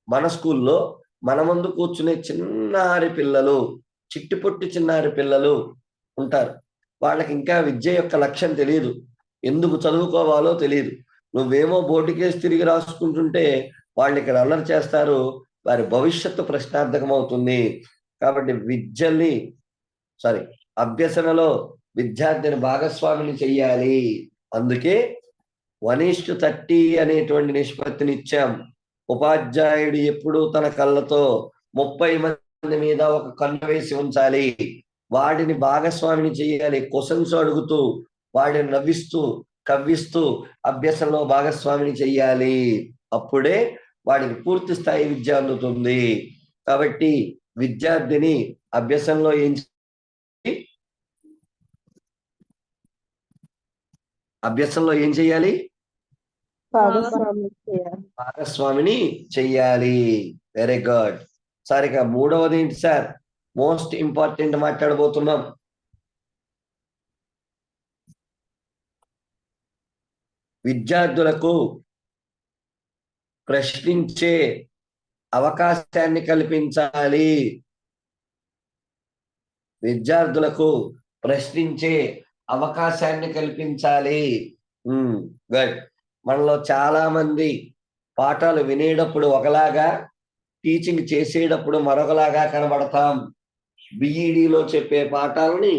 మన స్కూల్లో మన ముందు కూర్చునే చిన్నారి పిల్లలు, చిట్టిపొట్టి చిన్నారి పిల్లలు ఉంటారు. వాళ్ళకి ఇంకా విద్య యొక్క లక్ష్యం తెలియదు, ఎందుకు చదువుకోవాలో తెలియదు. నువ్వేమో బోర్డుకేసి తిరిగి రాసుకుంటుంటే వాళ్ళు ఇక్కడ అల్లరి చేస్తారు, వారి భవిష్యత్తు ప్రశ్నార్థకం అవుతుంది. కాబట్టి అభ్యసనలో విద్యార్థిని భాగస్వామిని చెయ్యాలి. అందుకే 1:30 అనేటువంటి నిష్పత్తిని ఇచ్చాం. ఉపాధ్యాయుడు ఎప్పుడూ తన కళ్ళతో 30 మంది మీద ఒక కన్ను వేసి ఉంచాలి. వాడిని భాగస్వామిని చేయాలి. క్వశ్చన్స్ అడుగుతూ, వాడిని నవ్విస్తూ, కవ్విస్తూ అభ్యసనలో భాగస్వామిని చెయ్యాలి. అప్పుడే వాడికి పూర్తి స్థాయి విద్య అందుతుంది. కాబట్టి విద్యార్థిని అభ్యసనలో ఏం చేయాలి? భాగస్వామిని చెయ్యాలి. Very good sir. ఇక మూడవది ఏంటి సార్? మోస్ట్ ఇంపార్టెంట్ మాట్లాడబోతున్నాం. విద్యార్థులకు ప్రశ్నించే అవకాశాన్ని కల్పించాలి. విద్యార్థులకు ప్రశ్నించే అవకాశాన్ని కల్పించాలి. గుడ్. మనలో చాలా మంది పాఠాలు వినేటప్పుడు ఒకలాగా, టీచింగ్ చేసేటప్పుడు మరొకలాగా కనబడతాం. బిఈడిలో చెప్పే పాఠాలని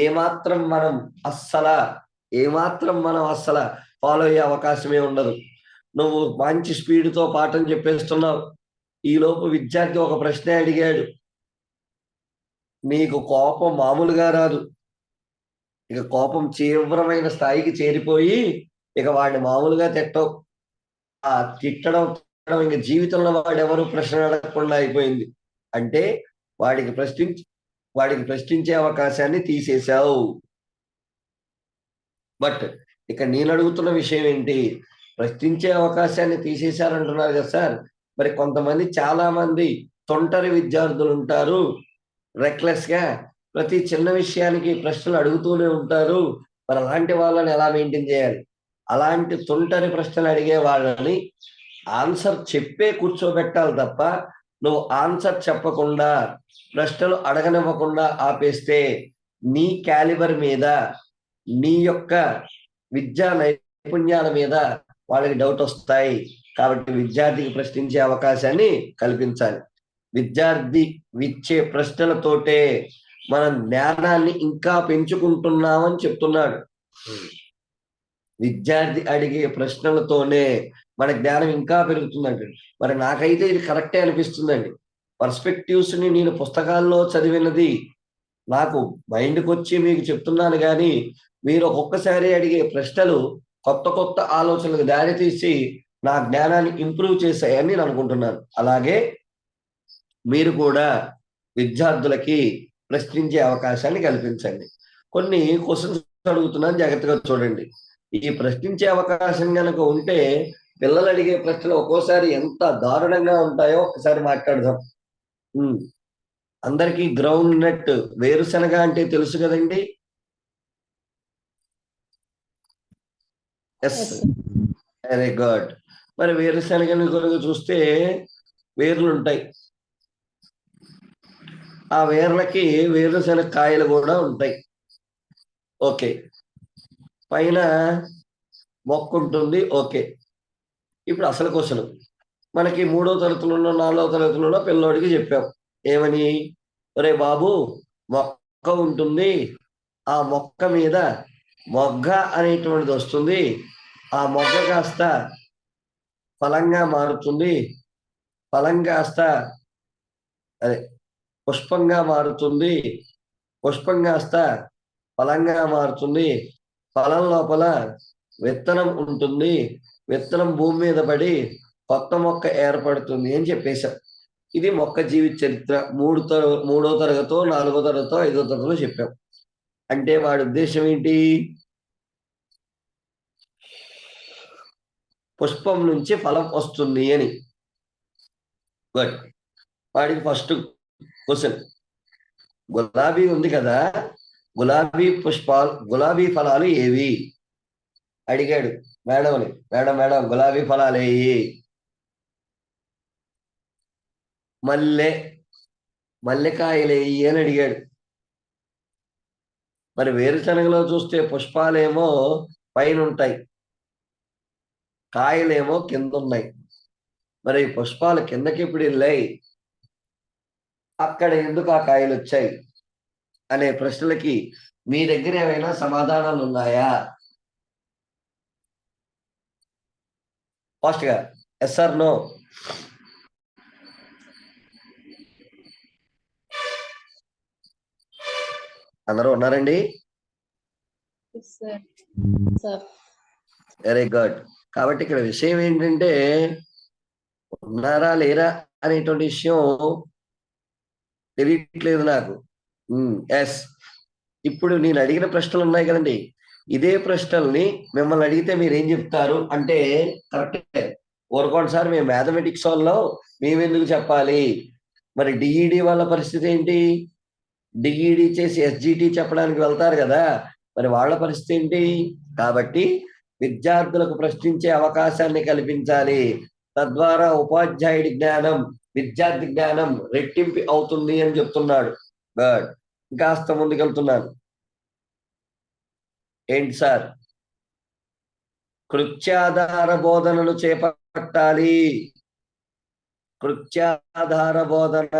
ఏమాత్రం మనం అస్సల ఫాలో అయ్యే అవకాశమే ఉండదు. నువ్వు మంచి స్పీడ్తో పాఠం చెప్పేస్తున్నావు, ఈలోపు విద్యార్థి ఒక ప్రశ్న అడిగాడు, నీకు కోపం మామూలుగా రాదు. ఇక కోపం తీవ్రమైన స్థాయికి చేరిపోయి ఇక వాడిని మామూలుగా తిట్టవు. ఆ తిట్టడం ఇంక జీవితంలో వాడెవరు ప్రశ్న అడగకుండా అయిపోయింది. అంటే వాడికి ప్రశ్నించే అవకాశాన్ని తీసేశావు. బట్ ఇక నేను అడుగుతున్న విషయం ఏంటి, ప్రశ్నించే అవకాశాన్ని తీసేశారంటున్నారు కదా సార్. మరి కొంతమంది చాలా మంది తొంటరి విద్యార్థులు ఉంటారు, రెక్లెస్ గా ప్రతి చిన్న విషయానికి ప్రశ్నలు అడుగుతూనే ఉంటారు. మరి అలాంటి వాళ్ళని ఎలా మెయింటైన్ చేయాలి? అలాంటి తొంటరి ప్రశ్నలు అడిగే వాళ్ళని ఆన్సర్ చెప్పే కూర్చోబెట్టాలి తప్ప, నువ్వు ఆన్సర్ చెప్పకుండా ప్రశ్నలు అడగనివ్వకుండా ఆపేస్తే నీ క్యాలిబర్ మీద, నీ యొక్క విద్యా నైపుణ్యాల మీద వాళ్ళకి డౌట్ వస్తాయి. కాబట్టి విద్యార్థికి ప్రశ్నించే అవకాశాన్ని కల్పించాలి. విద్యార్థి ఇచ్చే ప్రశ్నలతోటే మనం జ్ఞానాన్ని ఇంకా పెంచుకుంటున్నామని చెప్తున్నాడు. విద్యార్థి అడిగే ప్రశ్నలతోనే మన జ్ఞానం ఇంకా పెరుగుతుందండి. మరి నాకైతే ఇది కరెక్టే అనిపిస్తుందండి. పర్స్పెక్టివ్స్ ని నేను పుస్తకాల్లో చదివినది నాకు మైండ్కి వచ్చి మీకు చెప్తున్నాను, కానీ మీరు ఒక్కొక్కసారి అడిగే ప్రశ్నలు కొత్త కొత్త ఆలోచనలకు దారి తీసి నా జ్ఞానాన్ని ఇంప్రూవ్ చేశాయని నేను అనుకుంటున్నాను. అలాగే మీరు కూడా విద్యార్థులకి ప్రశ్నించే అవకాశాన్ని కల్పించండి. కొన్ని క్వశ్చన్స్ అడుగుతున్నాను, జాగ్రత్తగా చూడండి. ఈ ప్రశ్నించే అవకాశం కనుక ఉంటే పిల్లలు అడిగే ప్రశ్నలు ఒక్కోసారి ఎంత దారుణంగా ఉంటాయో ఒకసారి మాట్లాడదాం. అందరికీ గ్రౌండ్ నట్ వేరుశనగ అంటే తెలుసు కదండి. Yes, very good. మరి వేరుశనగని కనుక చూస్తే వేర్లు ఉంటాయి, ఆ వేర్లకి వేరుశనగ కాయలు కూడా ఉంటాయి. ఓకే, పైన మొక్క ఉంటుంది. ఓకే, ఇప్పుడు అసలు క్వశ్చన్ మనకి 3వ తరగతిలోనో 4వ తరగతిలోనో పిల్లోడికి చెప్పాం ఏమని, ఒరే బాబు మొక్క ఉంటుంది, ఆ మొక్క మీద మొగ్గ అనేటువంటిది వస్తుంది, ఆ మొగ్గ కాస్త ఫలంగా మారుతుంది, ఫలం కాస్త అదే పుష్పంగా మారుతుంది, పుష్పం కాస్త ఫలంగా మారుతుంది, ఫలం లోపల విత్తనం ఉంటుంది, విత్తనం భూమి మీద పడి కొత్త మొక్క ఏర్పడుతుంది అని చెప్పేశాం. ఇది మొక్క జీవిత చరిత్ర 3వ తరగతో 4వ తరగతో 5వ తరగతిలో చెప్పాం. అంటే వాడి ఉద్దేశం ఏంటి, పుష్పం నుంచి ఫలం వస్తుంది అని. గుడ్. వాడికి ఫస్ట్ క్వశ్చన్, గులాబీ ఉంది కదా, గులాబీ ఫలాలు ఏవి అడిగాడు మేడంని. మేడం గులాబీ ఫలాలు ఏవి? మల్లెకాయలు ఏవి అని అడిగాడు. మరి వేరుశనగలో చూస్తే పుష్పాలేమో పైన ఉంటాయి, కాయలేమో కింద ఉన్నాయి. మరి పుష్పాలు కిందకి ఇప్పుడు వెళ్ళాయి, అక్కడ ఎందుకు ఆ కాయలు వచ్చాయి అనే ప్రశ్నలకి మీ దగ్గర ఏమైనా సమాధానాలు ఉన్నాయా? ఫాస్ట్ గా ఎస్ ఆర్ నో. అందరూ ఉన్నారండి? Very good. కాబట్టి ఇక్కడ విషయం ఏంటంటే ఉన్నారా లేరా అనేటువంటి విషయం తెలియట్లేదు నాకు. ఎస్, ఇప్పుడు నేను అడిగిన ప్రశ్నలు ఉన్నాయి కదండి, ఇదే ప్రశ్నల్ని మిమ్మల్ని అడిగితే మీరు ఏం చెప్తారు అంటే కరెక్టే. ఊరుకోండి సార్, మేము మ్యాథమెటిక్స్ వాళ్ళలో మేమెందుకు చెప్పాలి? మరి డిఈడి వాళ్ళ పరిస్థితి ఏంటి? డిఈడి చేసి ఎస్జిటి చెప్పడానికి వెళ్తారు కదా, మరి వాళ్ళ పరిస్థితి ఏంటి? కాబట్టి విద్యార్థులకు ప్రశ్నించే అవకాశాన్ని కల్పించాలి. తద్వారా ఉపాధ్యాయుడి జ్ఞానం, విద్యార్థి జ్ఞానం రెట్టింపు అవుతుంది అని చెప్తున్నాడు. బట్ ఇంకాస్త ముందుకెళ్తున్నాను. ఏంటి సార్? కృత్యాధార బోధనను చేపట్టాలి. కృత్యాధార బోధన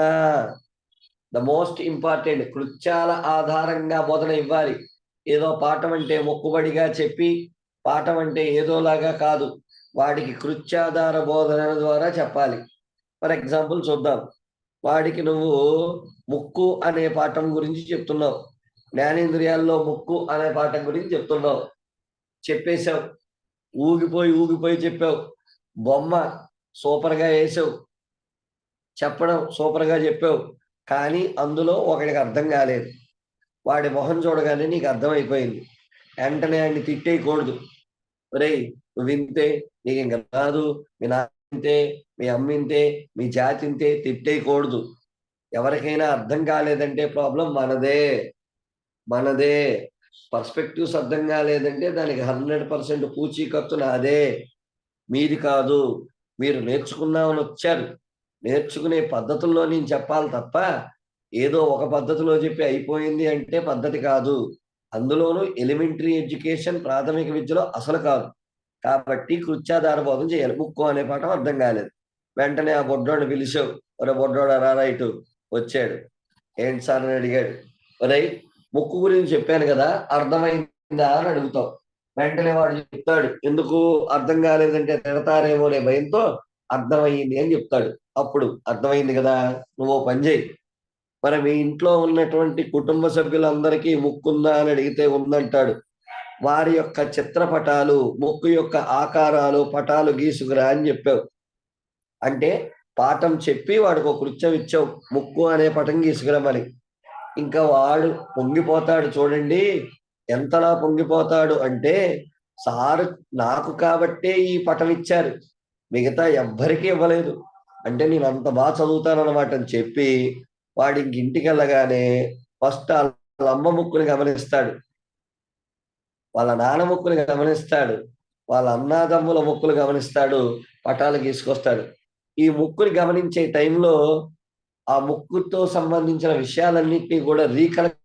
ద మోస్ట్ ఇంపార్టెంట్. కృత్యాల ఆధారంగా బోధన ఇవ్వాలి. ఏదో పాఠం అంటే మొక్కుబడిగా చెప్పి పాఠం అంటే ఏదోలాగా కాదు, వాడికి కృత్యాధార బోధన ద్వారా చెప్పాలి. ఫర్ ఎగ్జాంపుల్ చూద్దాం. వాడికి నువ్వు ముక్కు అనే పాఠం గురించి చెప్తున్నావు, జ్ఞానేంద్రియాల్లో ముక్కు అనే పాఠం గురించి చెప్తున్నావు, చెప్పేశావు, ఊగిపోయి చెప్పావు, బొమ్మ సూపర్గా వేసావు, చెప్పడం సూపర్గా చెప్పావు, కానీ అందులో ఒకడికి అర్థం కాలేదు. వాడి మొహం చూడగానే నీకు అర్థమైపోయింది. వెంటనే ఆయన్ని తిట్టేయకూడదు, ఒరేయ్ నువ్వు వింతే, నీకు ఇంకా రాదు, మీ నాన్నింతే, మీ అమ్మింతే, మీ జాతి ఇంతే తిట్టేయకూడదు. ఎవరికైనా అర్థం కాలేదంటే ప్రాబ్లం మనదే. పర్స్పెక్టివ్స్ అర్థం కాలేదంటే దానికి 100% పూచీకత్తు నాదే, మీది కాదు. మీరు నేర్చుకున్నామని వచ్చారు, నేర్చుకునే పద్ధతుల్లో నేను చెప్పాలి తప్ప ఏదో ఒక పద్ధతిలో చెప్పి అయిపోయింది అంటే పద్ధతి కాదు. అందులోనూ ఎలిమెంటరీ ఎడ్యుకేషన్, ప్రాథమిక విద్యలో అసలు కాదు. కాబట్టి కృత్యాధార బోధన చేయాలి. ముక్కు అనే పాఠం అర్థం కాలేదు, వెంటనే ఆ బొడ్డోడిని పిలిచావు, ఒరే బొడ్డోడా రా ఇటు. వచ్చాడు. ఏంటి సార్ అని అడిగాడు. ఒరే ముక్కు గురించి చెప్పాను కదా, అర్థమైందా అని అడుగుతావు. వెంటనే వాడు చెప్తాడు, ఎందుకు అర్థం కాలేదంటే తిడతారేమో అనే భయంతో అర్థమయ్యింది అని చెప్తాడు. అప్పుడు అర్థమైంది కదా, నువ్వు ఓ పని చేయి. మరి మీ ఇంట్లో ఉన్నటువంటి కుటుంబ సభ్యులందరికీ ముక్కుందా అని అడిగితే ఉందంటాడు. వారి యొక్క చిత్రపటాలు, ముక్కు యొక్క ఆకారాలు, పటాలు గీసుకురా అని చెప్పావు. అంటే పాఠం చెప్పి వాడికి ఒక కృత్యం ఇచ్చావు, ముక్కు అనే పటం గీసుకురమని. ఇంకా వాడు పొంగిపోతాడు. చూడండి ఎంతలా పొంగిపోతాడు అంటే, సారు నాకు కాబట్టే ఈ పటం ఇచ్చారు, మిగతా ఎవ్వరికీ ఇవ్వలేదు. అంటే నేను అంత బాగా చదువుతానన్నమాట అని చెప్పి వాడి ఇంటికి వెళ్ళగానే ఫస్ట్ వాళ్ళ అమ్మ ముక్కుని గమనిస్తాడు, వాళ్ళ నాన్న ముక్కుని గమనిస్తాడు, వాళ్ళ అన్నాదమ్ముల ముక్కులు గమనిస్తాడు, పటాలు గీసుకొస్తాడు. ఈ ముక్కుని గమనించే టైంలో ఆ ముక్కుతో సంబంధించిన విషయాలన్నింటినీ కూడా రీకలెక్ట్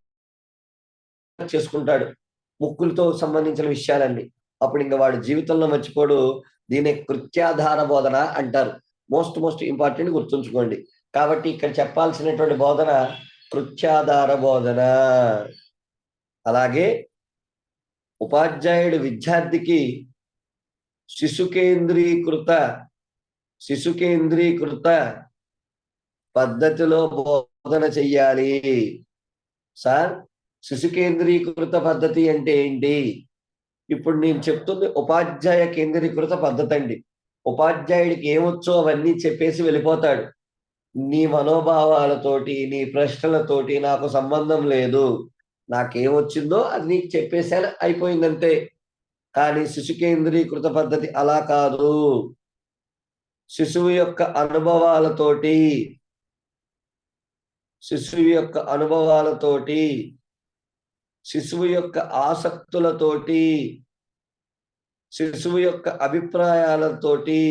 చేసుకుంటాడు, ముక్కులతో సంబంధించిన విషయాలన్నీ. అప్పుడు ఇంకా వాడి జీవితంలో మర్చిపోడు. దీన్ని కృత్యాధార బోధన అంటారు. మోస్ట్ ఇంపార్టెంట్ గుర్తుంచుకోండి. కాబట్టి ఇక్కడ చెప్పాల్సినటువంటి బోధన కృత్యాధార బోధన. అలాగే ఉపాధ్యాయుడు విద్యార్థికి శిశుకేంద్రీకృత పద్ధతిలో బోధన చెయ్యాలి. సార్ శిశుకేంద్రీకృత పద్ధతి అంటే ఏంటి? ఇప్పుడు నేను చెప్తుంది ఉపాధ్యాయ కేంద్రీకృత పద్ధతి అండి. ఉపాధ్యాయుడికి ఏమొచ్చో అవన్నీ చెప్పేసి వెళ్ళిపోతాడు. నీ మనోభావాలతోటి, నీ ప్రశ్నలతోటి నాకు సంబంధం లేదు, నాకేమొచ్చిందో అది నీకు చెప్పేసాను, అయిపోయిందంతే. కానీ శిశు కేంద్రీకృత పద్ధతి అలా కాదు. శిశువు యొక్క అనుభవాలతోటి, శిశువు యొక్క ఆసక్తులతోటి, శిశువు యొక్క అభిప్రాయాలతోటి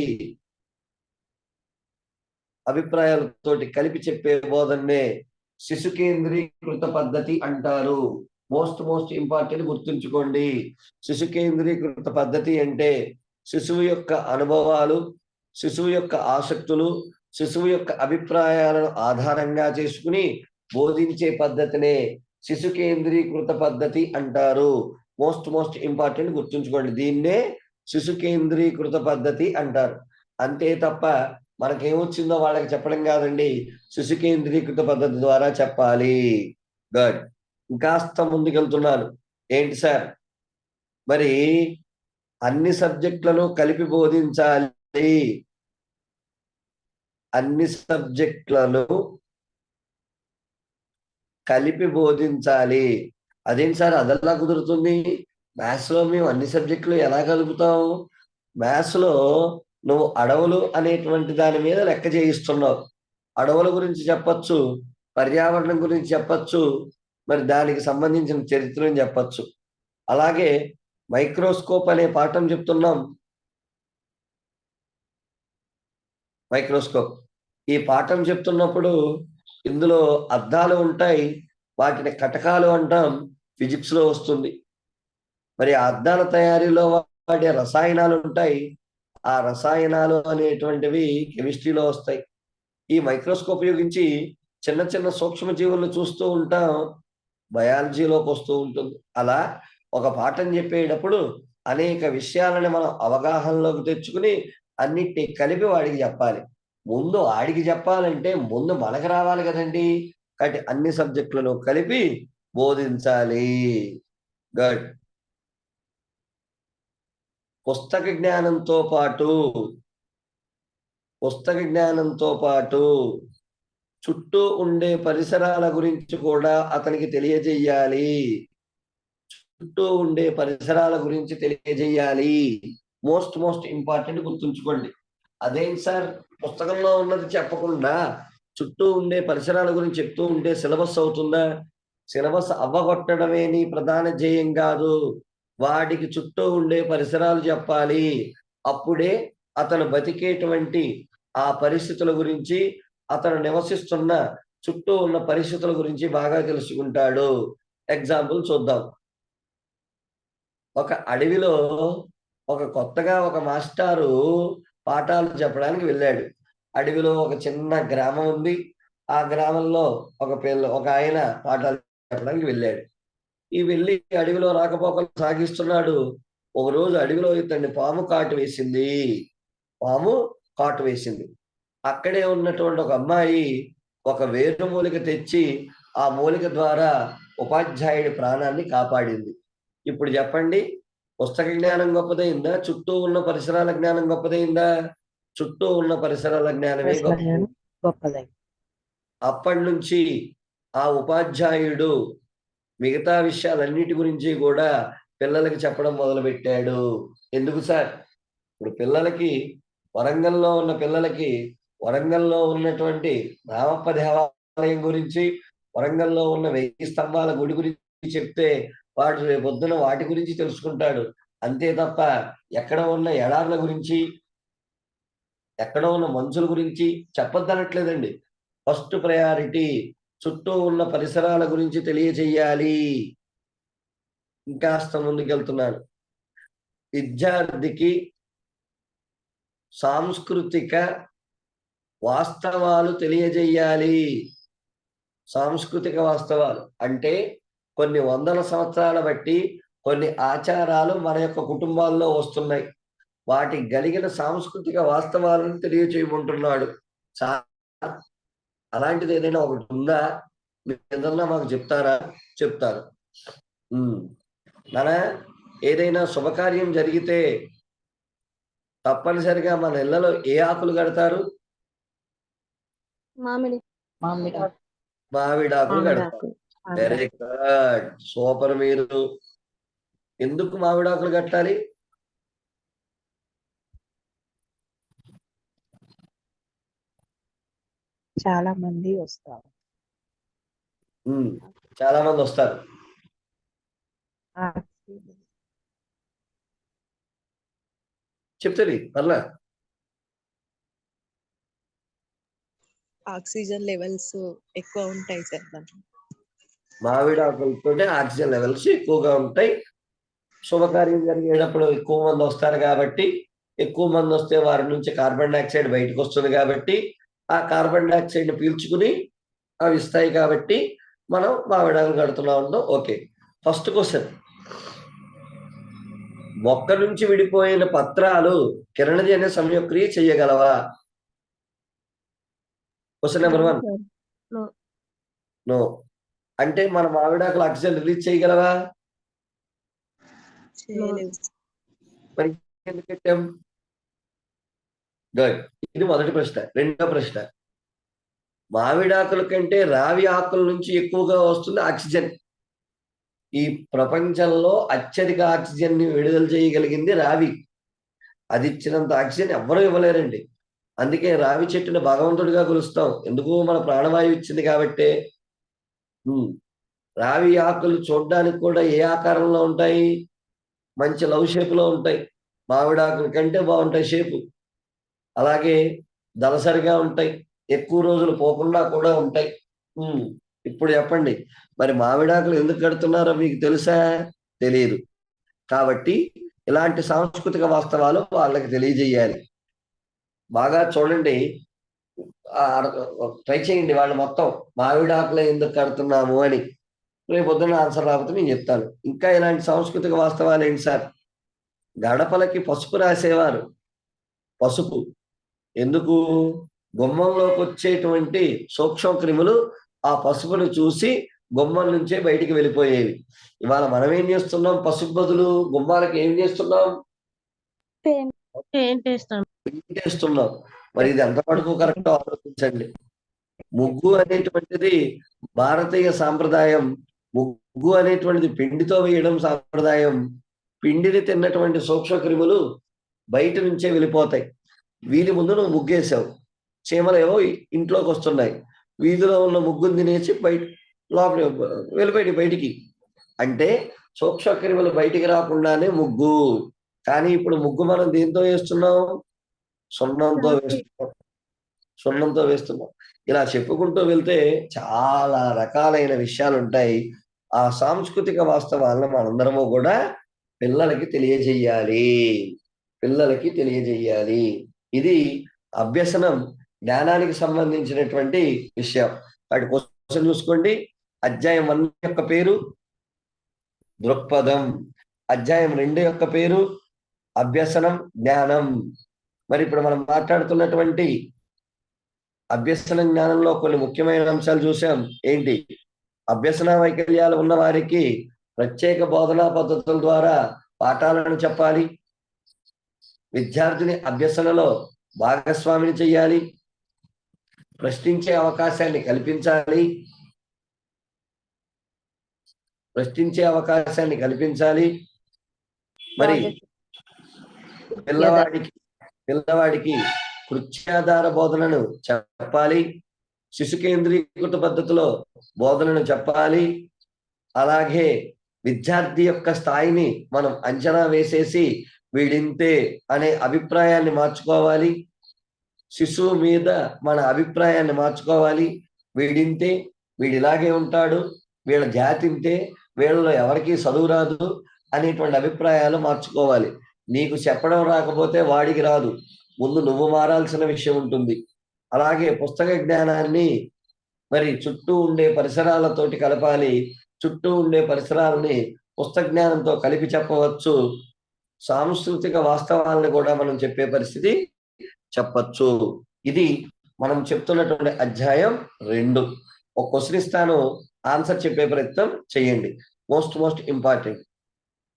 కలిపి చెప్పే బోధన్నే శిశు కేంద్రీకృత పద్ధతి అంటారు. మోస్ట్ ఇంపార్టెంట్ గుర్తుంచుకోండి. శిశు కేంద్రీకృత పద్ధతి అంటే శిశువు యొక్క అనుభవాలు, శిశువు యొక్క ఆసక్తులు, శిశువు యొక్క అభిప్రాయాలను ఆధారంగా చేసుకుని బోధించే పద్ధతినే శిశు కేంద్రీకృత పద్ధతి అంటారు. మోస్ట్ ఇంపార్టెంట్ గుర్తుంచుకోండి. దీన్నే శిశు కేంద్రీకృత పద్ధతి అంటారు. అంతే తప్ప మనకేమొచ్చిందో వాళ్ళకి చెప్పడం కాదండి, శిశు కేంద్రీకృత పద్ధతి ద్వారా చెప్పాలి. గుడ్. ఇంకాస్త ముందుకెళ్తున్నాను. ఏంటి సార్, మరి అన్ని సబ్జెక్టులను కలిపి బోధించాలి, అన్ని సబ్జెక్టులను కలిపి బోధించాలి. అదేంటి సార్ అదెలా కుదురుతుంది? మ్యాథ్స్ లో మేము అన్ని సబ్జెక్టులు ఎలా కలుపుతాం? మ్యాథ్స్ లో నువ్వు అడవులు అనేటువంటి దాని మీద లెక్క చేయిస్తున్నావు. అడవుల గురించి చెప్పచ్చు, పర్యావరణం గురించి చెప్పచ్చు, మరి దానికి సంబంధించిన చరిత్రను చెప్పచ్చు. అలాగే మైక్రోస్కోప్ అనే పాఠం చెప్తున్నాం. మైక్రోస్కోప్ ఈ పాఠం చెప్తున్నప్పుడు ఇందులో అద్దాలు ఉంటాయి, వాటిని కటకాలు అంటాం, ఫిజిక్స్ లో వస్తుంది. మరి ఆ అద్దాల తయారీలో వాడే రసాయనాలు ఉంటాయి, ఆ రసాయనాలు అనేటువంటివి కెమిస్ట్రీలో వస్తాయి. ఈ మైక్రోస్కోప్ ఉపయోగించి చిన్న చిన్న సూక్ష్మ జీవులను చూస్తూ ఉంటాం, బయాలజీలోకి వస్తూ ఉంటుంది. అలా ఒక పాఠం చెప్పేటప్పుడు అనేక విషయాలను మనం అవగాహనలోకి తెచ్చుకుని అన్నిటినీ కలిపి వాడికి చెప్పాలి. ముందు వాడికి చెప్పాలంటే ముందు మనకు రావాలి కదండి. కాబట్టి అన్ని సబ్జెక్టులను కలిపి బోధించాలి. గుడ్. పుస్తక జ్ఞానంతో పాటు చుట్టూ ఉండే పరిసరాల గురించి కూడా అతనికి తెలియజేయాలి. చుట్టూ ఉండే పరిసరాల గురించి తెలియజేయాలి. మోస్ట్ ఇంపార్టెంట్ గుర్తుంచుకోండి. అదేంటి సార్ పుస్తకంలో ఉన్నది చెప్పకుండా చుట్టూ ఉండే పరిసరాల గురించి చెప్తూ ఉంటే సిలబస్ అవుతుందా? సిలబస్ అవ్వగొట్టడమే నీ ప్రధాన ధ్యేయం కాదు. వాడికి చుట్టూ ఉండే పరిసరాలు చెప్పాలి. అప్పుడే అతను బతికేటువంటి ఆ పరిస్థితుల గురించి, అతను నివసిస్తున్న చుట్టూ ఉన్న పరిస్థితుల గురించి బాగా తెలుసుకుంటాడు. ఎగ్జాంపుల్ చూద్దాం. ఒక అడవిలో కొత్తగా ఒక మాస్టారు పాఠాలు చెప్పడానికి వెళ్ళాడు. అడవిలో ఒక చిన్న గ్రామం ఉంది. ఆ గ్రామంలో ఒక ఆయన పాఠాలు చెప్పడానికి వెళ్ళాడు. ఈ వెళ్ళి అడవిలో రాకపోకలు సాగిస్తున్నాడు. ఒకరోజు అడవిలో ఇతన్ని పాము కాటు వేసింది. అక్కడే ఉన్నటువంటి ఒక అమ్మాయి ఒక వేరు మూలిక తెచ్చి ఆ మూలిక ద్వారా ఉపాధ్యాయుడి ప్రాణాన్ని కాపాడింది. ఇప్పుడు చెప్పండి, పుస్తక జ్ఞానం గొప్పదైందా? చుట్టూ ఉన్న పరిసరాల జ్ఞానం గొప్పదైందా? చుట్టూ ఉన్న పరిసరాల జ్ఞానమే గొప్పదై. అప్పటి నుంచి ఆ ఉపాధ్యాయుడు మిగతా విషయాలన్నిటి గురించి కూడా పిల్లలకి చెప్పడం మొదలుపెట్టాడు. ఎందుకు సార్? ఇప్పుడు పిల్లలకి వరంగల్లో ఉన్న పిల్లలకి వరంగల్లో ఉన్నటువంటి రామప్ప దేవాలయం గురించి, వరంగల్లో ఉన్న 1000 స్తంభాల గుడి గురించి చెప్తే వాడు రేపొద్దున వాటి గురించి తెలుసుకుంటాడు. అంతే తప్ప ఎక్కడ ఉన్న ఎడార్ల గురించి, ఎక్కడ ఉన్న మంచుల గురించి చెప్పొద్దనట్లేదండి. ఫస్ట్ ప్రయారిటీ చుట్టూ ఉన్న పరిసరాల గురించి తెలియజేయాలి. ఇంకాస్త ముందుకెళ్తున్నాను. విద్యార్థికి సాంస్కృతిక వాస్తవాలు తెలియజేయాలి. సాంస్కృతిక వాస్తవాలు అంటే కొన్ని వందల సంవత్సరాల బట్టి కొన్ని ఆచారాలు మన యొక్క కుటుంబాల్లో వస్తున్నాయి. వాటికి కలిగిన సాంస్కృతిక వాస్తవాలను తెలియచేయమంటున్నాడు. అలాంటిది ఏదైనా ఒకటి ఉందా? ఏదన్నా మాకు చెప్తారా? చెప్తారు. మన ఏదైనా శుభకార్యం జరిగితే తప్పనిసరిగా మన ఇళ్లలో ఏ ఆకులు కడతారు? మామిడాకులు కడతారు. Very good, super. మీరు ఎందుకు మామిడాకులు కట్టాలి? చాలా మంది వస్తారు. చాలా మంది వస్తారు. చెప్తారు పర్లే. ఆక్సిజన్ లెవెల్స్ ఎక్కువ ఉంటాయి సార్. మామిడాకులతోనే ఆక్సిజన్ లెవెల్స్ ఎక్కువగా ఉంటాయి. శుభకార్యం జరిగేటప్పుడు ఎక్కువ మంది వస్తారు కాబట్టి, ఎక్కువ మంది వస్తే వారి నుంచి కార్బన్ డైఆక్సైడ్ బయటకు వస్తుంది కాబట్టి, ఆ కార్బన్ డైఆక్సైడ్ ని పీల్చుకుని అవి ఇస్తాయి కాబట్టి మనం మామిడాకులు కడుతున్నా ఉన్నాం. Okay, first question. మొక్క నుంచి విడిపోయిన పత్రాలు కిరణజన్య సంయోక్రియ చేయగలవా? Question number 1. నో. అంటే మన మామిడాకులు ఆక్సిజన్ రిలీజ్ చేయగలవా? మరి ఎందుకు పెట్టాం? గుడ్. ఇది మొదటి ప్రశ్న. రెండో ప్రశ్న, మామిడాకుల కంటే రావి ఆకుల నుంచి ఎక్కువగా వస్తుంది ఆక్సిజన్. ఈ ప్రపంచంలో అత్యధిక ఆక్సిజన్ ని విడుదల చేయగలిగింది రావి. అది ఇచ్చినంత ఆక్సిజన్ ఎవ్వరూ ఇవ్వలేరండి. అందుకే రావి చెట్టుని భగవంతుడిగా కొలుస్తాం. ఎందుకు? మన ప్రాణవాయువు ఇచ్చింది కాబట్టే. రావి ఆకులు చూడడానికి కూడా ఏ ఆకారంలో ఉంటాయి? మంచి లవ్ షేప్ లో ఉంటాయి. మామిడాకుల కంటే బాగుంటాయి షేపు. అలాగే దళసరిగా ఉంటాయి. ఎక్కువ రోజులు పోకుండా కూడా ఉంటాయి. ఇప్పుడు చెప్పండి, మరి మామిడాకులు ఎందుకు కడుతున్నారో మీకు తెలుసా? తెలియదు. కాబట్టి ఇలాంటి సాంస్కృతిక వాస్తవాలు వాళ్ళకి తెలియజేయాలి. బాగా చూడండి, ట్రై చేయండి వాళ్ళు మొత్తం మామిడాకులు ఎందుకు కడుతున్నాము అని. రేపు పొద్దున్న ఆన్సర్ రాకపోతే నేను చెప్తాను. ఇంకా ఇలాంటి సాంస్కృతిక వాస్తవాలు ఏంటి సార్? గడపలకి పసుపు రాసేవారు. పసుపు ఎందుకు? గుమ్మంలోకి వచ్చేటువంటి సూక్ష్మ క్రిములు ఆ పసుపును చూసి గుమ్మం నుంచే బయటికి వెళ్ళిపోయేవి. ఇవాళ మనం ఏం చేస్తున్నాం? పసుపు బదులు గుమ్మాలకు ఏం చేస్తున్నాం? పెయింట్ వేస్తున్నాం. మరి ఇది ఎంతవరకు కరెక్ట్ ఆలోచించండి. ముగ్గు అనేటువంటిది భారతీయ సాంప్రదాయం ముగ్గు అనేటువంటిది పిండితో వేయడం సాంప్రదాయం. పిండిని తిన్నటువంటి సూక్ష్మ క్రిములు బయట నుంచే వెళ్ళిపోతాయి. వీధి ముందు నువ్వు ముగ్గేసావు, చీమలేవో ఇంట్లోకి వస్తున్నాయి, వీధిలో ఉన్న ముగ్గుని తినేసి బయట లోపల వెళ్ళిపోయి బయటికి. అంటే సూక్ష్మ క్రిములు బయటికి రాకుండానే ముగ్గు. కానీ ఇప్పుడు ముగ్గు మనం దేంతో వేస్తున్నాం? సున్నంతో వేస్తున్నాం. ఇలా చెప్పుకుంటూ వెళ్తే చాలా రకాలైన విషయాలు ఉంటాయి. ఆ సాంస్కృతిక వాస్తవాలను మనందరము కూడా పిల్లలకి తెలియజేయాలి. ఇది అభ్యసనం, జ్ఞానానికి సంబంధించినటువంటి విషయం. వాటి క్వశ్చన్ చూసుకోండి. అధ్యాయం 1 యొక్క పేరు దృక్పథం, అధ్యాయం 2 యొక్క పేరు అభ్యసనం, జ్ఞానం. మరి ఇప్పుడు మనం మాట్లాడుతున్నటువంటి అభ్యసన జ్ఞానంలో కొన్ని ముఖ్యమైన అంశాలు చూసాం. ఏంటి? అభ్యసన వైకల్యాలు ఉన్న వారికి ప్రత్యేక బోధనా పద్ధతుల ద్వారా పాఠాలను చెప్పాలి, విద్యార్థిని అభ్యసనలో భాగస్వామిని చేయాలి, ప్రశ్నించే అవకాశాన్ని కల్పించాలి. మరి పిల్లవాడికి కృత్యాధార బోధనను చెప్పాలి, శిశు కేంద్రీకృత పద్ధతిలో బోధనను చెప్పాలి. అలాగే విద్యార్థి యొక్క స్థాయిని మనం అంచనా వేసేసి వీడింతే అనే అభిప్రాయాన్ని మార్చుకోవాలి. శిశువు మీద మన అభిప్రాయాన్ని మార్చుకోవాలి. వీడింతే, వీడిలాగే ఉంటాడు, వీళ్ళ జాతి ఇంతే, వీళ్ళలో ఎవరికీ చదువు రాదు అనేటువంటి అభిప్రాయాలు మార్చుకోవాలి. నీకు చెప్పడం రాకపోతే వాడికి రాదు, ముందు నువ్వు మారాల్సిన విషయం ఉంటుంది. అలాగే పుస్తక జ్ఞానాన్ని మరి చుట్టూ ఉండే పరిసరాలతోటి కలపాలి. చుట్టూ ఉండే పరిసరాలని పుస్తక జ్ఞానంతో కలిపి చెప్పవచ్చు. సాంస్కృతిక వాస్తవాలను కూడా మనం చెప్పే పరిస్థితి చెప్పచ్చు. ఇది మనం చెప్తున్నటువంటి అధ్యాయం 2. ఒక క్వశ్చన్ ఇస్తాను, ఆన్సర్ చెప్పే ప్రయత్నం చేయండి. Most important.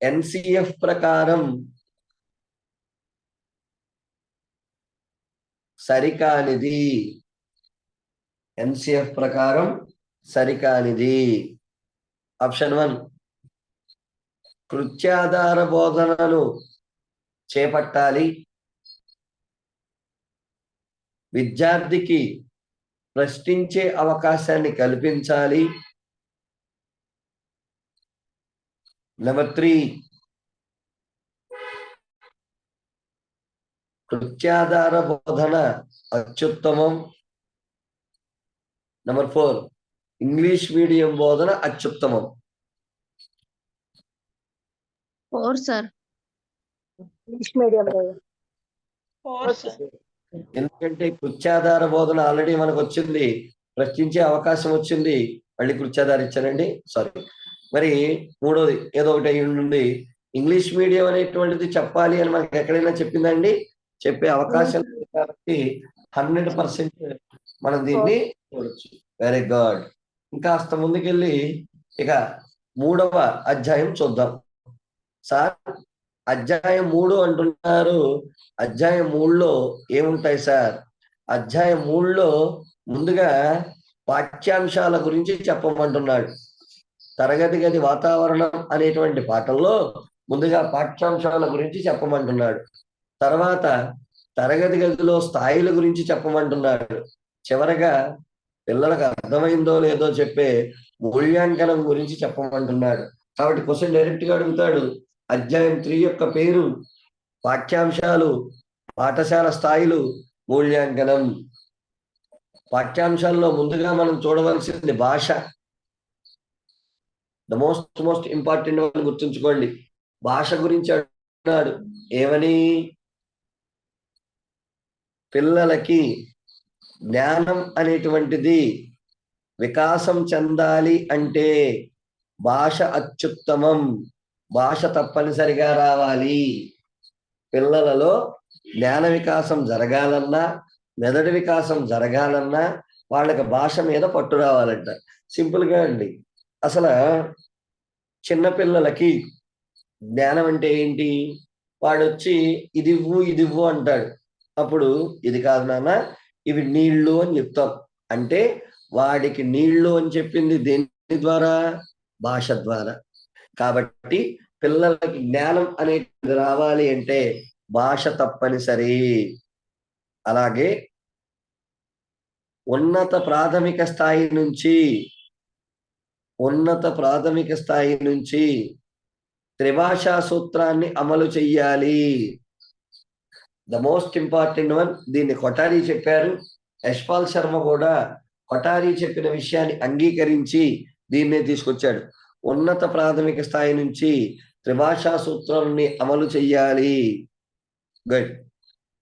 ఎన్సిఎఫ్ ప్రకారం సరికానిది. ఎన్సిఎఫ్ ప్రకారం సరికానిది. ఆప్షన్ 1 కృత్యాధార బోధనను చేపట్టాలి, విద్యార్థికి ప్రశ్నించే అవకాశాన్ని కల్పించాలి. నెంబర్ 3 కృత్యాధార బోధన అత్యుత్తమం. నెంబర్ 4 ఇంగ్లీష్ మీడియం బోధన అత్యుత్తమం. 4 సార్. English medium 4 sir. ఎందుకంటే కృత్యాధార బోధన ఆల్రెడీ మనకు వచ్చింది, ప్రశ్నించే అవకాశం వచ్చింది, మళ్ళీ కృత్యాధార ఇచ్చానండి, సారీ. మరి 3వది ఏదో ఒకటి అయి ఉండి, ఇంగ్లీష్ మీడియం అనేటువంటిది చెప్పాలి అని మనకి ఎక్కడైనా చెప్పిందండి? చెప్పే అవకాశం లేదు కాబట్టి 100% మనం దీన్ని చూడొచ్చు. Very good. ఇంకాస్త ముందుకెళ్ళి ఇక 3వ అధ్యాయం చూద్దాం. సార్ అధ్యాయం 3 అంటున్నారు. అధ్యాయం 3లో ఏముంటాయి సార్? అధ్యాయం 3లో ముందుగా పాఠ్యాంశాల గురించి చెప్పమంటున్నాడు. తరగతి గది వాతావరణం అనేటువంటి పాఠంలో ముందుగా పాఠ్యాంశాల గురించి చెప్పమంటున్నాడు. తర్వాత తరగతి గదిలో స్థాయిల గురించి చెప్పమంటున్నాడు. చివరగా పిల్లలకు అర్థమైందో లేదో చెప్పే మూల్యాంకనం గురించి చెప్పమంటున్నాడు. కాబట్టి క్వశ్చన్ డైరెక్ట్ గా అడుగుతాడు. అధ్యాయం 3 యొక్క పేరు పాఠ్యాంశాలు, పాఠశాల స్థాయిలు, మూల్యాంకనం. పాఠ్యాంశాల్లో ముందుగా మనం చూడవలసింది భాష. ద మోస్ట్ ఇంపార్టెంట్ అని గుర్తుంచుకోండి. భాష గురించి అన్నాడు. ఏమని? పిల్లలకి జ్ఞానం అనేటువంటిది వికాసం చెందాలి అంటే భాష అత్యుత్తమం, భాష తప్పనిసరిగా రావాలి. పిల్లలలో జ్ఞాన వికాసం జరగాలన్నా, మెదడు వికాసం జరగాలన్నా వాళ్ళకి భాష మీద పట్టు రావాలంట. సింపుల్గా అండి, అసలు చిన్నపిల్లలకి జ్ఞానం అంటే ఏంటి? వాడొచ్చి ఇది ఇవ్వు అంటాడు. అప్పుడు ఇది కాదు నాన్న, ఇవి నీళ్లు అని చెప్తాం. అంటే వాడికి నీళ్లు అని చెప్పింది దేని ద్వారా? భాష ద్వారా. కాబట్టి పిల్లలకి జ్ఞానం అనేది రావాలి అంటే భాష తప్పనిసరి. అలాగే ఉన్నత ప్రాథమిక స్థాయి నుంచి త్రిభాషా సూత్రాన్ని అమలు చెయ్యాలి. The most important one. దీన్ని కొఠారి చెప్పారు. యశ్పాల్ శర్మ కూడా కొఠారి చెప్పిన విషయాన్ని అంగీకరించి దీన్నే తీసుకొచ్చాడు. ఉన్నత ప్రాథమిక స్థాయి నుంచి త్రిభాషా సూత్రాన్ని అమలు చెయ్యాలి. గుడ్.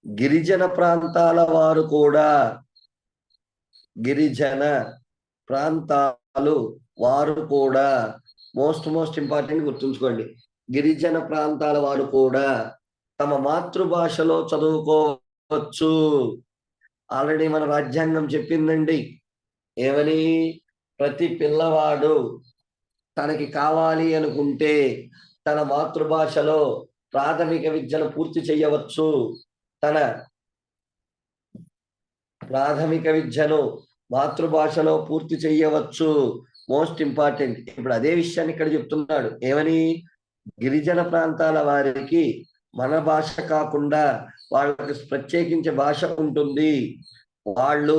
గిరిజన ప్రాంతాల వారు కూడా మోస్ట్ ఇంపార్టెంట్ గుర్తుంచుకోండి. గిరిజన ప్రాంతాల వారు కూడా తమ మాతృభాషలో చదువుకోవచ్చు. ఆల్రెడీ మన రాజ్యాంగం చెప్పిందండి ఏమని, ప్రతి పిల్లవాడు తనకి కావాలి అనుకుంటే తన మాతృభాషలో ప్రాథమిక విద్యను పూర్తి చేయవచ్చు. తన ప్రాథమిక విద్యను మాతృభాషలో పూర్తి చేయవచ్చు. Most important. ఇప్పుడు అదే విషయాన్ని ఇక్కడ చెప్తున్నాడు. ఏమని, గిరిజన ప్రాంతాల వారికి మన భాష కాకుండా వాళ్ళకి ప్రత్యేకించే భాష ఉంటుంది, వాళ్ళు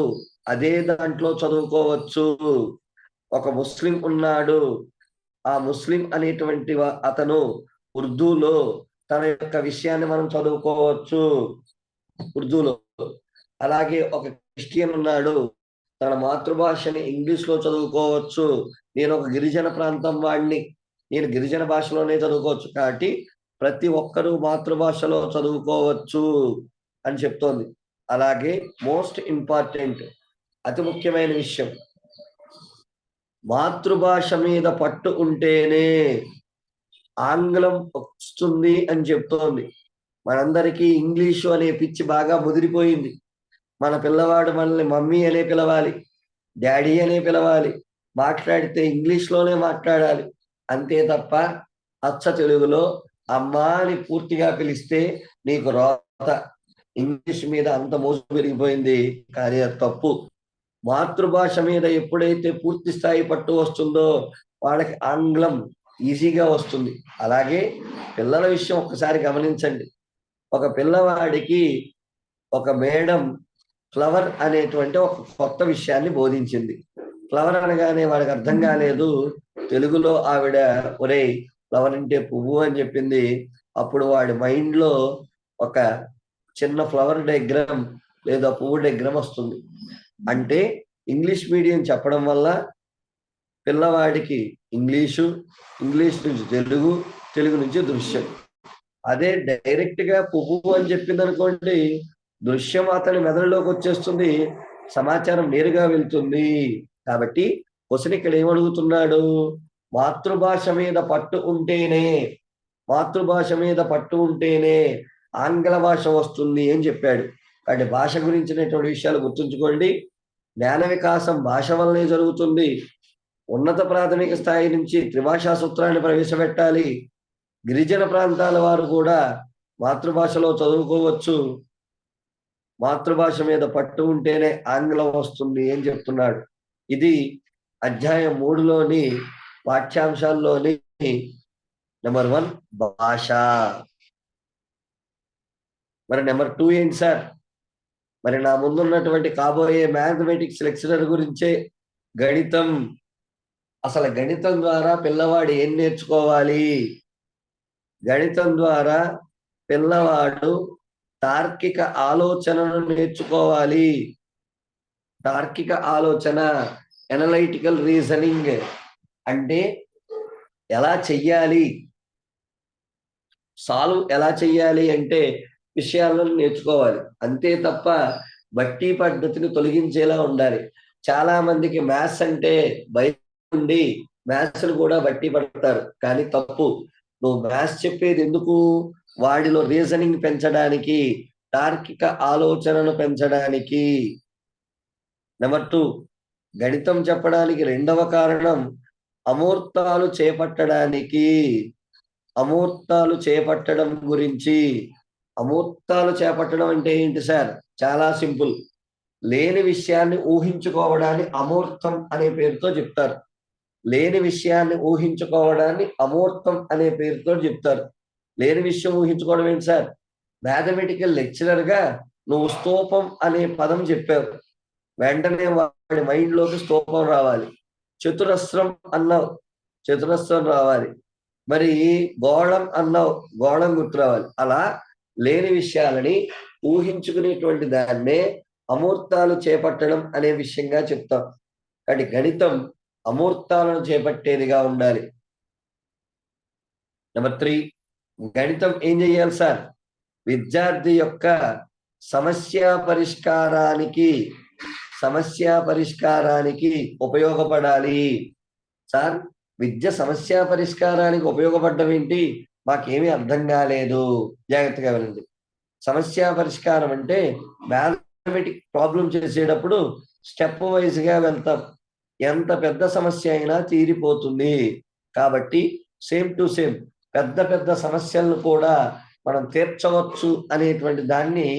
అదే దాంట్లో చదువుకోవచ్చు. ఒక ముస్లిం ఉన్నాడు, ఆ ముస్లిం అనేటువంటి అతను ఉర్దూలో తన యొక్క విషయాన్ని మనం చదువుకోవచ్చు ఉర్దూలో. అలాగే ఒక క్రిస్టియన్ ఉన్నాడు, తన మాతృభాషని ఇంగ్లీష్ లో చదువుకోవచ్చు. నేను ఒక గిరిజన ప్రాంతం వాడిని, నేను గిరిజన భాషలోనే చదువుకోవచ్చు. కాబట్టి ప్రతి ఒక్కరూ మాతృభాషలో చదువుకోవచ్చు అని చెప్తోంది. అలాగే మోస్ట్ ఇంపార్టెంట్, అతి ముఖ్యమైన విషయం, మాతృభాష మీద పట్టు ఉంటేనే ఆంగ్లం వస్తుంది అని చెప్తోంది. మనందరికీ ఇంగ్లీషు అనే పిచ్చి బాగా ముదిరిపోయింది. మన పిల్లవాడు మనల్ని మమ్మీ అనే పిలవాలి, డాడీ అనే పిలవాలి, మాట్లాడితే ఇంగ్లీష్లోనే మాట్లాడాలి. అంతే తప్ప అచ్చ తెలుగులో అమ్మా అని పూర్తిగా పిలిస్తే నీకు రోత. ఇంగ్లీష్ మీద అంత మోసు పెరిగిపోయింది, కానీ అది తప్పు. మాతృభాష మీద ఎప్పుడైతే పూర్తి స్థాయి పట్టు వస్తుందో వాళ్ళకి ఆంగ్లం ఈజీగా వస్తుంది. అలాగే పిల్లల విషయం ఒక్కసారి గమనించండి. ఒక పిల్లవాడికి ఒక మేడం ఫ్లవర్ అనేటువంటి ఒక కొత్త విషయాన్ని బోధించింది. ఫ్లవర్ అనగానే వాడికి అర్థం కాలేదు. తెలుగులో ఆవిడ ఒరే ఫ్లవర్ అంటే పువ్వు అని చెప్పింది. అప్పుడు వాడి మైండ్లో ఒక చిన్న ఫ్లవర్ డయాగ్రామ్ లేదా పువ్వు డయాగ్రామ్ వస్తుంది. అంటే ఇంగ్లీష్ మీడియం చెప్పడం వల్ల పిల్లవాడికి ఇంగ్లీష్ నుంచి తెలుగు, తెలుగు నుంచి దృశ్యం. అదే డైరెక్ట్ గా పువ్వు అని చెప్పింది అనుకోండి, దృశ్యం అతని మెదడులోకి వచ్చేస్తుంది, సమాచారం నేరుగా వెళ్తుంది. కాబట్టి క్వశ్చన్ ఇక్కడ ఏమడుగుతున్నాడు, మాతృభాష మీద పట్టు ఉంటేనే ఆంగ్ల భాష వస్తుంది అని చెప్పాడు. కాబట్టి భాష గురించినటువంటి విషయాలు గుర్తుంచుకోండి. జ్ఞాన వికాసం భాష వల్లనే జరుగుతుంది. ఉన్నత ప్రాథమిక స్థాయి నుంచి త్రిభాషా సూత్రాన్ని ప్రవేశపెట్టాలి. గిరిజన ప్రాంతాల వారు కూడా మాతృభాషలో చదువుకోవచ్చు. మాతృభాష మీద పట్టు ఉంటేనే ఆంగ్లం వస్తుంది అని చెప్తున్నాడు. ఇది అధ్యాయం 3లోని పాఠ్యాంశాల్లోని నెంబర్ 1 భాష. మరి నెంబర్ 2 ఏంటి సార్? మరి నా ముందున్నటువంటి కాబోయే మ్యాథమెటిక్స్ లెక్చరర్ గురించే గణితం. అసలు గణితం ద్వారా పిల్లవాడు ఏం నేర్చుకోవాలి? గణితం ద్వారా పిల్లవాడు తార్కిక ఆలోచనను నేర్చుకోవాలి. తార్కిక ఆలోచన, ఎనలైటికల్ రీజనింగ్ అంటే ఎలా చెయ్యాలి, సాల్వ్ ఎలా చెయ్యాలి అంటే విషయాలను నేర్చుకోవాలి. అంతే తప్ప బట్టి పద్ధతిని తొలగించేలా ఉండాలి. చాలా మందికి మ్యాథ్స్ అంటే భయం ఉండి మ్యాథ్స్ కూడా బట్టి పడతారు, కానీ తప్పు. నువ్వు మ్యాథ్స్ చెప్పేది ఎందుకు? వాడిలో రీజనింగ్ పెంచడానికి, తార్కిక ఆలోచనను పెంచడానికి. నెంబర్ 2, గణితం చెప్పడానికి 2వ కారణం అమూర్తాలు చేపట్టడానికి. అమూర్తాలు చేపట్టడం గురించి. అమూర్తాలు చేపట్టడం అంటే ఏంటి సార్? చాలా సింపుల్. లేని విషయాన్ని ఊహించుకోవడాన్ని అమూర్తం అనే పేరుతో చెప్తారు. లేని విషయాన్ని ఊహించుకోవడాన్ని అమూర్తం అనే పేరుతో చెప్తారు. లేని విషయం ఊహించుకోవడం ఏంటి సార్? మ్యాథమెటికల్ లెక్చరర్ గా నువ్వు స్తూపం అనే పదం చెప్పావు, వెంటనే వాడి మైండ్ లోకి స్తూపం రావాలి. చతురస్రం అన్నావు, చతురస్రం రావాలి. మరి గోళం అన్నావు, గోళం గుర్తు రావాలి. అలా లేని విషయాలని ఊహించుకునేటువంటి దాన్నే అమూర్తాలు చేపట్టడం అనే విషయంగా చెప్తాం. కాబట్టి గణితం అమూర్తాలను చేపట్టేదిగా ఉండాలి. నెంబర్ 3, గణితం ఏం చెయ్యాలి సార్? విద్యార్థి యొక్క సమస్య పరిష్కారానికి ఉపయోగపడాలి. సార్ విద్య సమస్య పరిష్కారానికి ఉపయోగపడడం ఏంటి? మాకేమీ అర్థం కాలేదు. జాగ్రత్తగా వినండి. సమస్య పరిష్కారం అంటే మ్యాథమెటిక్ ప్రాబ్లం చేసేటప్పుడు స్టెప్ వైజ్ గా వెళ్తాం. ఎంత పెద్ద సమస్య అయినా తీరిపోతుంది. కాబట్టి సేమ్ టు సేమ్ పెద్ద పెద్ద సమస్యలను కూడా మనం తీర్చవచ్చు అనేటువంటి దాన్ని,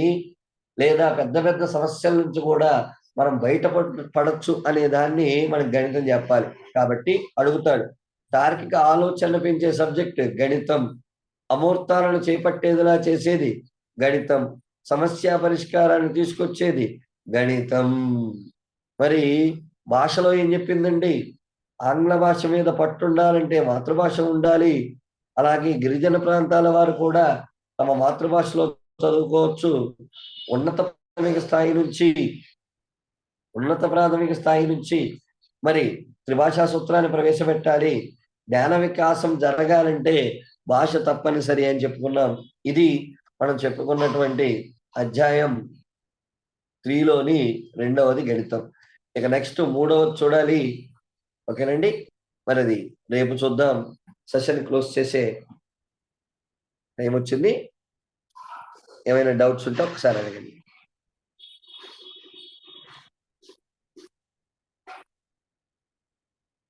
లేదా పెద్ద పెద్ద సమస్యల నుంచి కూడా మనం బయటపడచ్చు అనే దాన్ని మనకు గణితం చెప్పాలి. కాబట్టి అడుగుతాడు, తార్కిక ఆలోచన పెంచే సబ్జెక్ట్ గణితం, అమూర్తాలను చేపట్టేదిలా చేసేది గణితం, సమస్య పరిష్కారాన్ని తీసుకొచ్చేది గణితం. మరి భాషలో ఏం చెప్పిందండి? ఆంగ్ల భాష మీద పట్టుండాలంటే మాతృభాష ఉండాలి. అలాగే గిరిజన ప్రాంతాల వారు కూడా తమ మాతృభాషలో చదువుకోవచ్చు. ఉన్నత ప్రాథమిక స్థాయి నుంచి మరి త్రిభాషా సూత్రాన్ని ప్రవేశపెట్టాలి. జ్ఞాన వికాసం జరగాలంటే భాష తప్పనిసరి అని చెప్పుకున్నాం. ఇది మనం చెప్పుకున్నటువంటి అధ్యాయం 3లోని 2వది గణితం. ఇక నెక్స్ట్ 3వది చూడాలి. ఓకేనండి, మరి అది రేపు చూద్దాం. సెషన్ క్లోజ్ చేసే టైం వచ్చింది. ఏమైనా డౌట్స్ ఉంటే ఒకసారి అడగండి.